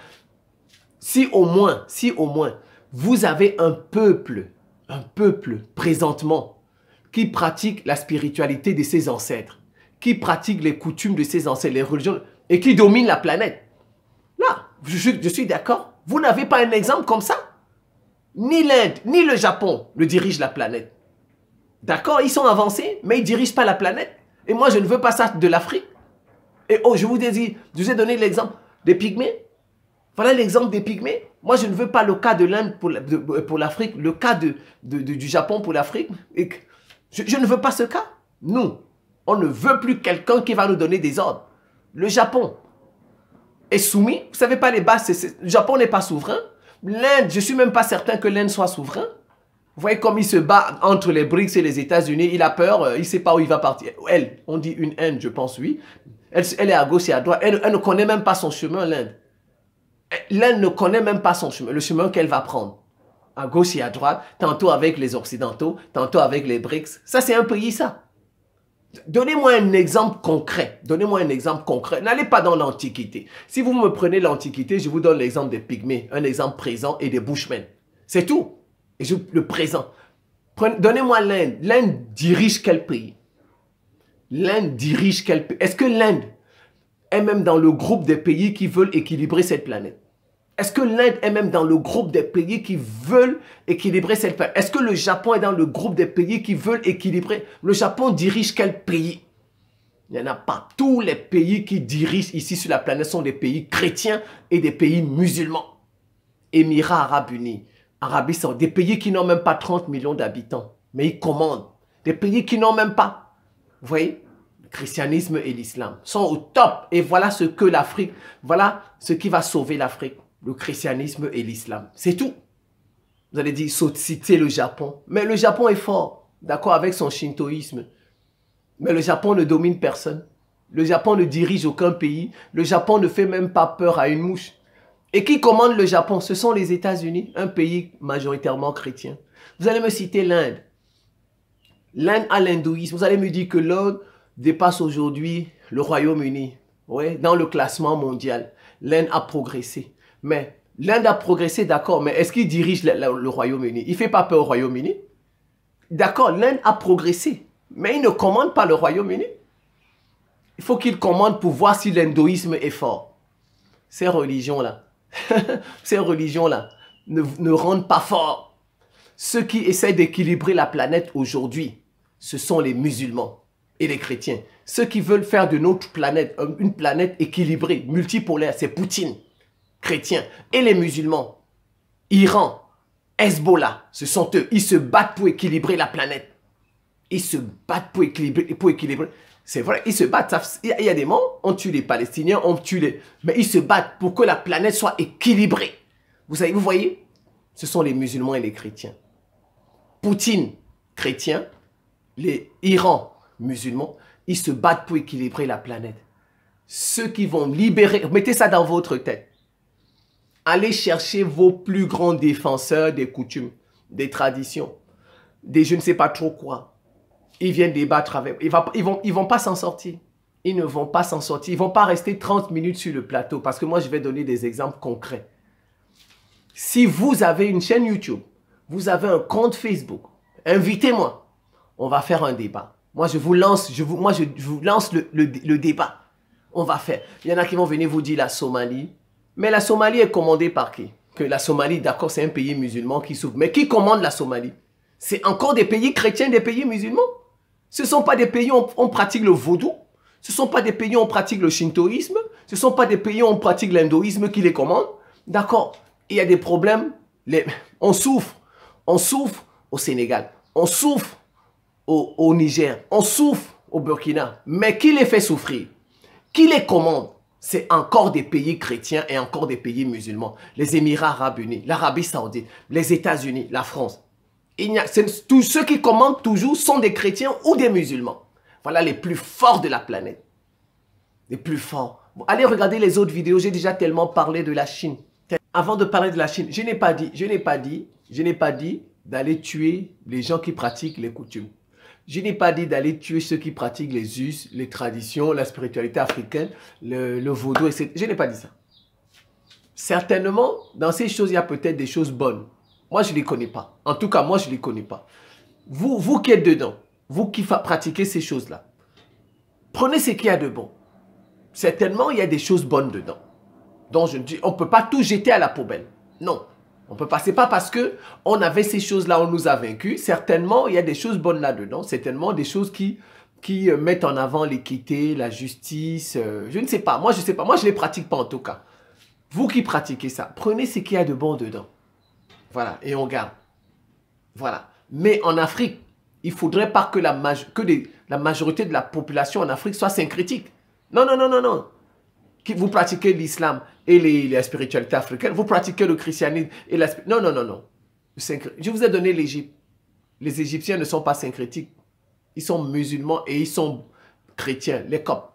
Si au moins, vous avez un peuple présentement, qui pratique la spiritualité de ses ancêtres, qui pratique les coutumes de ses ancêtres, les religions, et qui domine la planète. Là, je suis d'accord. Vous n'avez pas un exemple comme ça? Ni l'Inde, ni le Japon ne dirigent la planète. D'accord, ils sont avancés, mais ils ne dirigent pas la planète. Et moi, je ne veux pas ça de l'Afrique. Et oh, je vous ai donné l'exemple des pygmées. Voilà l'exemple des pygmées. Moi, je ne veux pas le cas de l'Inde pour l'Afrique, le cas du Japon pour l'Afrique. Je ne veux pas ce cas. Nous, on ne veut plus quelqu'un qui va nous donner des ordres. Le Japon est soumis. Vous ne savez pas les bases, le Japon n'est pas souverain. L'Inde, je ne suis même pas certain que l'Inde soit souverain. Vous voyez comme il se bat entre les BRICS et les États-Unis. Il a peur, il ne sait pas où il va partir. Elle, on dit une Inde, je pense, oui. Elle est à gauche et à droite. Elle ne connaît même pas son chemin, l'Inde. L'Inde ne connaît même pas son chemin, le chemin qu'elle va prendre. À gauche et à droite, tantôt avec les Occidentaux, tantôt avec les BRICS. Ça, c'est un pays, ça. Donnez-moi un exemple concret. Donnez-moi un exemple concret. N'allez pas dans l'Antiquité. Si vous me prenez l'Antiquité, je vous donne l'exemple des Pygmées, un exemple présent et des Bushmen. C'est tout. Et le présent. Donnez-moi l'Inde. L'Inde dirige quel pays? L'Inde dirige quel pays? Est-ce que l'Inde est même dans le groupe des pays qui veulent équilibrer cette planète? Est-ce que l'Inde est même dans le groupe des pays qui veulent équilibrer cette planète? Est-ce que le Japon est dans le groupe des pays qui veulent équilibrer? Le Japon dirige quel pays? Il n'y en a pas. Tous les pays qui dirigent ici sur la planète sont des pays chrétiens et des pays musulmans. Émirats Arabes Unis, Arabie Saoudite, des pays qui n'ont même pas 30 millions d'habitants, mais ils commandent. Des pays qui n'ont même pas. Vous voyez? Le christianisme et l'islam sont au top. Et voilà ce que l'Afrique, voilà ce qui va sauver l'Afrique. Le christianisme et l'islam. C'est tout. Vous allez dire, citer le Japon. Mais le Japon est fort, d'accord, avec son shintoïsme. Mais le Japon ne domine personne. Le Japon ne dirige aucun pays. Le Japon ne fait même pas peur à une mouche. Et qui commande le Japon? Ce sont les États-Unis, un pays majoritairement chrétien. Vous allez me citer l'Inde. L'Inde a l'hindouisme. Vous allez me dire que l'Inde dépasse aujourd'hui le Royaume-Uni. Ouais, dans le classement mondial. L'Inde a progressé. Mais l'Inde a progressé, d'accord, mais est-ce qu'il dirige le Royaume-Uni? Il ne fait pas peur au Royaume-Uni? D'accord, l'Inde a progressé, mais il ne commande pas le Royaume-Uni. Il faut qu'il commande pour voir si l'hindouisme est fort. Ces religions-là, ces religions-là ne rendent pas fort. Ceux qui essaient d'équilibrer la planète aujourd'hui, ce sont les musulmans et les chrétiens. Ceux qui veulent faire de notre planète une planète équilibrée, multipolaire, c'est Poutine. Chrétiens et les musulmans, Iran, Hezbollah, ce sont eux. Ils se battent pour équilibrer la planète. Ils se battent pour équilibrer. C'est vrai, ils se battent. Il y a des morts, on tue les Palestiniens, on tue les... Mais ils se battent pour que la planète soit équilibrée. Vous voyez, ce sont les musulmans et les chrétiens. Poutine, chrétien, les Iran, musulmans, ils se battent pour équilibrer la planète. Ceux qui vont libérer, mettez ça dans votre tête. Allez chercher vos plus grands défenseurs des coutumes, des traditions, des je ne sais pas trop quoi. Ils viennent débattre avec... Ils vont pas s'en sortir. Ils ne vont pas s'en sortir. Ils ne vont pas rester 30 minutes sur le plateau parce que moi, je vais donner des exemples concrets. Si vous avez une chaîne YouTube, vous avez un compte Facebook, invitez-moi. On va faire un débat. Moi, je vous lance, le débat. On va faire. Il y en a qui vont venir vous dire la Somalie. Mais la Somalie est commandée par qui? Que la Somalie, d'accord, c'est un pays musulman qui souffre. Mais qui commande la Somalie? C'est encore des pays chrétiens, des pays musulmans. Ce ne sont pas des pays où on pratique le vaudou. Ce ne sont pas des pays où on pratique le shintoïsme. Ce ne sont pas des pays où on pratique l'hindouisme qui les commande. D'accord, il y a des problèmes. On souffre. On souffre au Sénégal. On souffre au Niger. On souffre au Burkina. Mais qui les fait souffrir? Qui les commande? C'est encore des pays chrétiens et encore des pays musulmans. Les Émirats Arabes Unis, l'Arabie Saoudite, les États-Unis, la France. Tous ceux qui commandent toujours sont des chrétiens ou des musulmans. Voilà les plus forts de la planète. Les plus forts. Bon, allez regarder les autres vidéos. J'ai déjà tellement parlé de la Chine. Avant de parler de la Chine, je n'ai pas dit d'aller tuer les gens qui pratiquent les coutumes. Je n'ai pas dit d'aller tuer ceux qui pratiquent les us, les traditions, la spiritualité africaine, le vaudou, etc. Je n'ai pas dit ça. Certainement, dans ces choses, il y a peut-être des choses bonnes. Moi, je ne les connais pas. En tout cas, moi, je ne les connais pas. Vous qui êtes dedans, vous qui pratiquez ces choses-là, prenez ce qu'il y a de bon. Certainement, il y a des choses bonnes dedans. Donc, on ne peut pas tout jeter à la poubelle. Non. On peut pas. C'est pas parce qu'on avait ces choses-là, on nous a vaincus. Certainement, il y a des choses bonnes là-dedans. Certainement, des choses qui mettent en avant l'équité, la justice. Je ne sais pas. Moi, je ne sais pas. Moi, je ne les pratique pas en tout cas. Vous qui pratiquez ça, prenez ce qu'il y a de bon dedans. Voilà. Et on garde. Voilà. Mais en Afrique, il ne faudrait pas que la majorité de la population en Afrique soit syncrétique. Non, non, non, non, non. Vous pratiquez l'islam et la spiritualité africaine, vous pratiquez le christianisme et la... Non, non, non, non. Je vous ai donné l'Égypte. Les Égyptiens ne sont pas syncrétiques. Ils sont musulmans et ils sont chrétiens, les Coptes.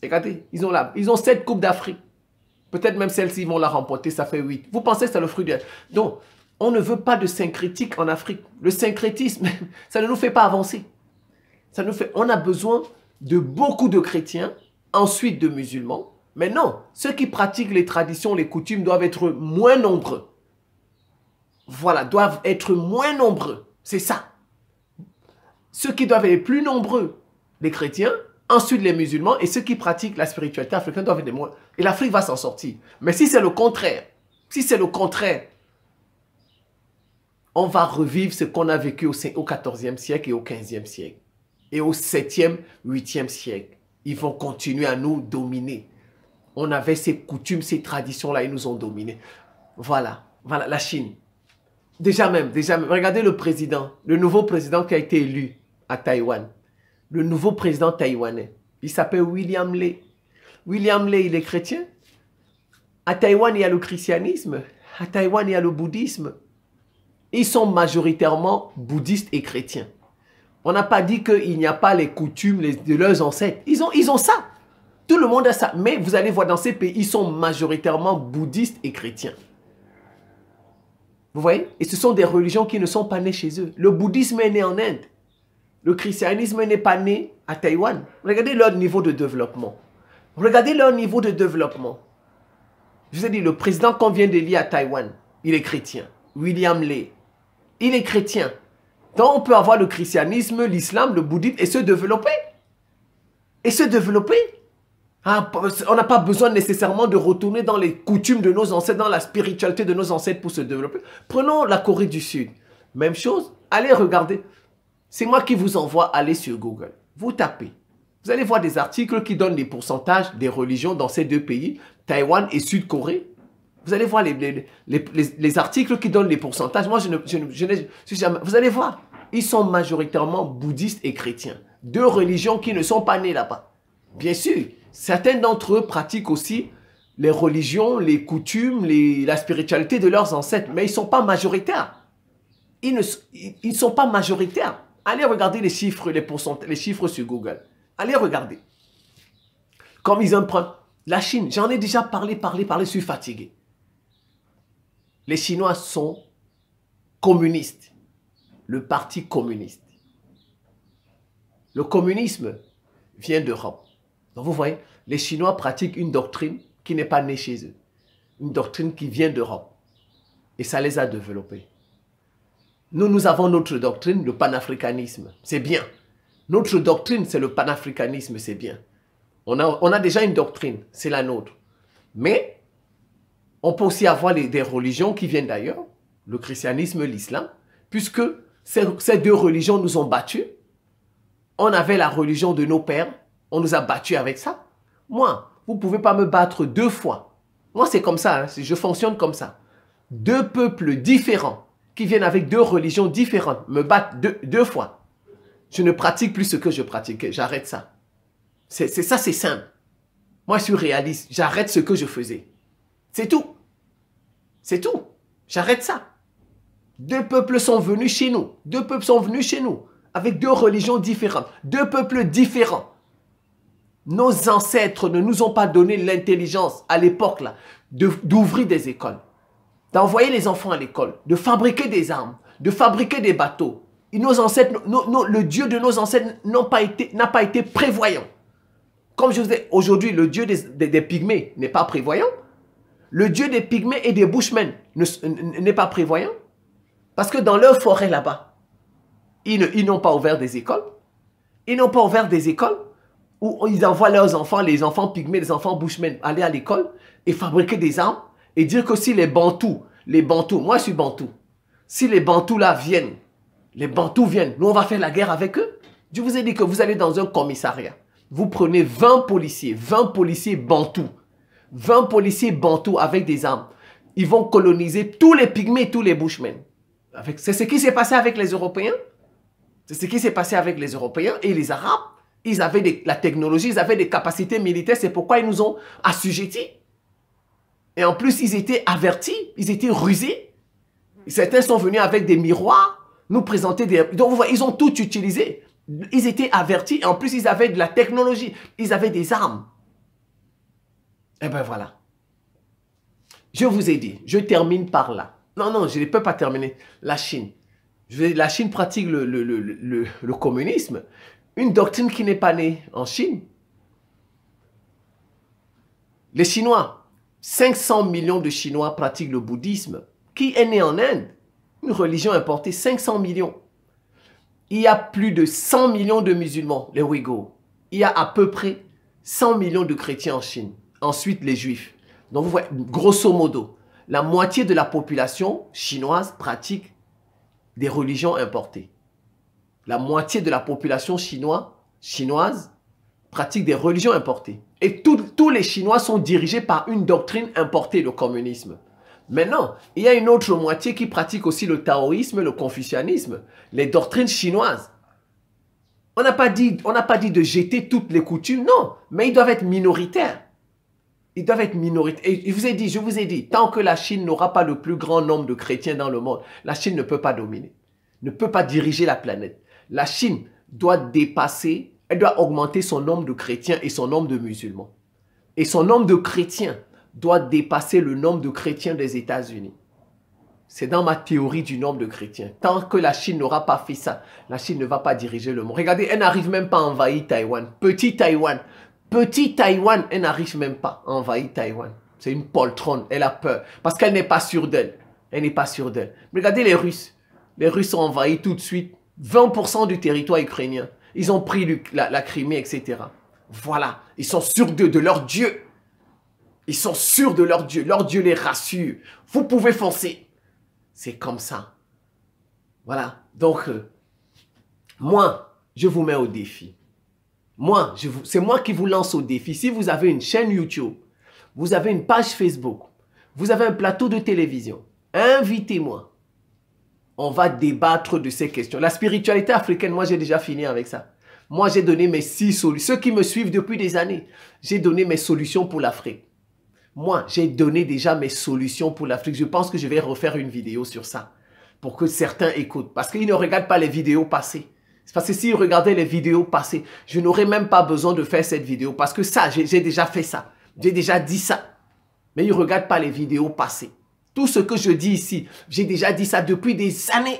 Regardez, ils ont 7 coupes d'Afrique. Peut-être même celles-ci vont la remporter, ça fait 8. Vous pensez que c'est le fruit de... Donc, on ne veut pas de syncrétique en Afrique. Le syncrétisme, ça ne nous fait pas avancer. On a besoin de beaucoup de chrétiens, ensuite de musulmans. Mais non, ceux qui pratiquent les traditions, les coutumes doivent être moins nombreux. Voilà, doivent être moins nombreux. C'est ça. Ceux qui doivent être plus nombreux, les chrétiens, ensuite les musulmans, et ceux qui pratiquent la spiritualité africaine doivent être moins. Et l'Afrique va s'en sortir. Mais si c'est le contraire, on va revivre ce qu'on a vécu au 14e siècle et au 15e siècle. Et au 7e, 8e siècle. Ils vont continuer à nous dominer. On avait ces coutumes, ces traditions-là, ils nous ont dominés. Voilà, voilà, la Chine. Déjà même, regardez le nouveau président qui a été élu à Taïwan. Le nouveau président taïwanais. Il s'appelle William Lay. William Lay, il est chrétien. À Taïwan, il y a le christianisme. À Taïwan, il y a le bouddhisme. Ils sont majoritairement bouddhistes et chrétiens. On n'a pas dit qu'il n'y a pas les coutumes de leurs ancêtres. Ils ont ça. Tout le monde a ça. Mais vous allez voir dans ces pays, ils sont majoritairement bouddhistes et chrétiens. Vous voyez? Et ce sont des religions qui ne sont pas nées chez eux. Le bouddhisme est né en Inde. Le christianisme n'est pas né à Taïwan. Regardez leur niveau de développement. Regardez leur niveau de développement. Je vous ai dit, le président qu'on vient d'élire à Taïwan, il est chrétien. William Lay. Il est chrétien. Donc on peut avoir le christianisme, l'islam, le bouddhisme et se développer. Et se développer. On n'a pas besoin nécessairement de retourner dans les coutumes de nos ancêtres, dans la spiritualité de nos ancêtres pour se développer. Prenons la Corée du Sud. Même chose. Allez regarder. C'est moi qui vous envoie aller sur Google. Vous tapez. Vous allez voir des articles qui donnent les pourcentages des religions dans ces deux pays, Taïwan et Sud-Corée. Vous allez voir les articles qui donnent les pourcentages. Moi, je n'ai jamais... Vous allez voir. Ils sont majoritairement bouddhistes et chrétiens. Deux religions qui ne sont pas nées là-bas. Bien sûr, certains d'entre eux pratiquent aussi les religions, les coutumes, la spiritualité de leurs ancêtres. Mais ils ne sont pas majoritaires. Ils ne sont pas majoritaires. Allez regarder les chiffres, les chiffres sur Google. Allez regarder. Comme ils en prennent. La Chine, j'en ai déjà parlé, je suis fatigué. Les Chinois sont communistes. Le parti communiste. Le communisme vient d'Europe. Donc vous voyez, les Chinois pratiquent une doctrine qui n'est pas née chez eux. Une doctrine qui vient d'Europe. Et ça les a développés. Nous avons notre doctrine, le panafricanisme. C'est bien. Notre doctrine, c'est le panafricanisme, c'est bien. On a déjà une doctrine, c'est la nôtre. Mais on peut aussi avoir des religions qui viennent d'ailleurs, le christianisme, l'islam, puisque ces deux religions nous ont battus. On avait la religion de nos pères, on nous a battus avec ça. Moi, vous ne pouvez pas me battre 2 fois. Moi, c'est comme ça, hein, je fonctionne comme ça. 2 peuples différents, qui viennent avec 2 religions différentes, me battent 2 fois. Je ne pratique plus ce que je pratiquais, j'arrête ça. Ça, c'est simple. Moi, je suis réaliste, j'arrête ce que je faisais. C'est tout. C'est tout. J'arrête ça. 2 peuples sont venus chez nous. 2 peuples sont venus chez nous. Avec 2 religions différentes. 2 peuples différents. Nos ancêtres ne nous ont pas donné l'intelligence à l'époque là d'ouvrir des écoles. D'envoyer les enfants à l'école. De fabriquer des armes. De fabriquer des bateaux. Et nos ancêtres, le Dieu de nos ancêtres n'a pas été prévoyant. Comme je vous dis, aujourd'hui, le Dieu des Pygmées n'est pas prévoyant. Le Dieu des Pygmées et des Bushmen n'est pas prévoyant. Parce que dans leur forêt là-bas, ils n'ont pas ouvert des écoles. Ils n'ont pas ouvert des écoles. où ils envoient leurs enfants, les enfants pygmées, les enfants bushmen, aller à l'école et fabriquer des armes et dire que si les Bantous, moi je suis Bantou, si les Bantous là viennent, nous on va faire la guerre avec eux. Je vous ai dit que vous allez dans un commissariat, vous prenez 20 policiers Bantous, 20 policiers Bantous avec des armes. Ils vont coloniser tous les pygmées, tous les bushmen. C'est ce qui s'est passé avec les Européens. C'est ce qui s'est passé avec les Européens et les Arabes. Ils avaient la technologie, ils avaient des capacités militaires. C'est pourquoi ils nous ont assujettis. Et en plus, ils étaient avertis, ils étaient rusés. Certains sont venus avec des miroirs, nous présenter des... Donc, vous voyez, ils ont tout utilisé. Ils étaient avertis et en plus, ils avaient de la technologie. Ils avaient des armes. Et ben voilà. Je vous ai dit, je termine par là. Non, je ne peux pas terminer. La Chine. La Chine pratique le communisme. Une doctrine qui n'est pas née en Chine. Les Chinois, 500 millions de Chinois pratiquent le bouddhisme. Qui est né en Inde? Une religion importée, 500 millions. Il y a plus de 100 millions de musulmans, les Ouïghours. Il y a à peu près 100 millions de chrétiens en Chine. Ensuite, les juifs. Donc, vous voyez, grosso modo, la moitié de la population chinoise pratique des religions importées. La moitié de la population chinoise pratique des religions importées. Et tous les Chinois sont dirigés par une doctrine importée, le communisme. Maintenant, il y a une autre moitié qui pratique aussi le taoïsme, le confucianisme, les doctrines chinoises. On n'a pas dit de jeter toutes les coutumes, non, mais ils doivent être minoritaires. Ils doivent être minoritaires. Et je vous ai dit, tant que la Chine n'aura pas le plus grand nombre de chrétiens dans le monde, la Chine ne peut pas dominer, ne peut pas diriger la planète. La Chine doit dépasser, elle doit augmenter son nombre de chrétiens et son nombre de musulmans. Et son nombre de chrétiens doit dépasser le nombre de chrétiens des États-Unis. C'est dans ma théorie du nombre de chrétiens. Tant que la Chine n'aura pas fait ça, la Chine ne va pas diriger le monde. Regardez, elle n'arrive même pas à envahir Taïwan. Petit Taïwan, elle n'arrive même pas à envahir Taïwan. C'est une poltronne, elle a peur. Parce qu'elle n'est pas sûre d'elle. Elle n'est pas sûre d'elle. Regardez les Russes. Les Russes ont envahi tout de suite 20% du territoire ukrainien. Ils ont pris la Crimée, etc. Voilà. Ils sont sûrs de leur Dieu. Ils sont sûrs de leur Dieu. Leur Dieu les rassure. Vous pouvez foncer. C'est comme ça. Voilà. Donc, moi, je vous mets au défi. C'est moi qui vous lance au défi. Si vous avez une chaîne YouTube, vous avez une page Facebook, vous avez un plateau de télévision, invitez-moi. On va débattre de ces questions. La spiritualité africaine, moi j'ai déjà fini avec ça. Moi j'ai donné mes 6 solutions. Ceux qui me suivent depuis des années, j'ai donné mes solutions pour l'Afrique. Moi, j'ai donné déjà mes solutions pour l'Afrique. Je pense que je vais refaire une vidéo sur ça pour que certains écoutent. Parce qu'ils ne regardent pas les vidéos passées. C'est parce que s'ils regardaient les vidéos passées, je n'aurais même pas besoin de faire cette vidéo. Parce que ça, j'ai déjà fait ça. J'ai déjà dit ça. Mais ils ne regardent pas les vidéos passées. Tout ce que je dis ici, j'ai déjà dit ça depuis des années.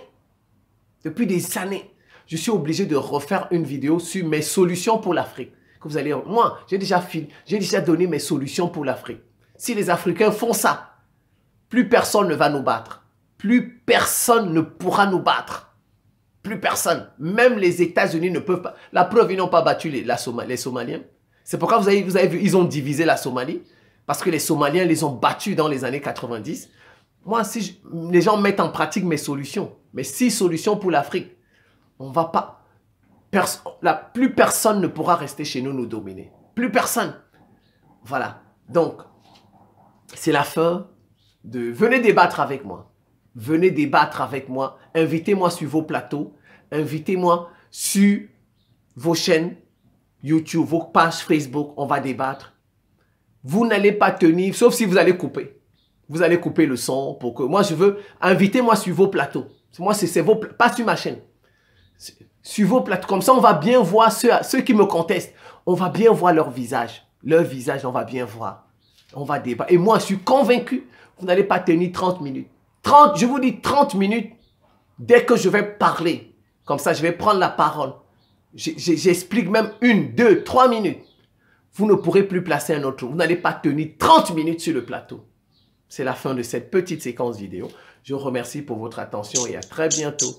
Depuis des années. Je suis obligé de refaire une vidéo sur mes solutions pour l'Afrique. Que vous allez... Moi, j'ai déjà donné mes solutions pour l'Afrique. Si les Africains font ça, plus personne ne va nous battre. Plus personne ne pourra nous battre. Plus personne. Même les États-Unis ne peuvent pas. La preuve, ils n'ont pas battu les Somaliens. C'est pourquoi vous avez vu, ils ont divisé la Somalie. Parce que les Somaliens les ont battus dans les années 90. Moi, si les gens mettent en pratique mes solutions, mes 6 solutions pour l'Afrique, on va pas... plus personne ne pourra rester chez nous dominer. Plus personne. Voilà. Donc, c'est la fin de... Venez débattre avec moi. Venez débattre avec moi. Invitez-moi sur vos plateaux. Invitez-moi sur vos chaînes YouTube, vos pages Facebook. On va débattre. Vous n'allez pas tenir, sauf si vous allez couper. Vous allez couper le son pour que... Moi, je veux... Invitez-moi sur vos plateaux. Moi, c'est vos... Pas sur ma chaîne. Sur vos plateaux. Comme ça, on va bien voir ceux qui me contestent. On va bien voir leur visage. Leur visage, on va bien voir. On va débattre. Et moi, je suis convaincu, vous n'allez pas tenir 30 minutes. Je vous dis 30 minutes dès que je vais parler. Comme ça, je vais prendre la parole. J'explique même 1, 2, 3 minutes. Vous ne pourrez plus placer un autre. Vous n'allez pas tenir 30 minutes sur le plateau. C'est la fin de cette petite séquence vidéo. Je vous remercie pour votre attention et à très bientôt.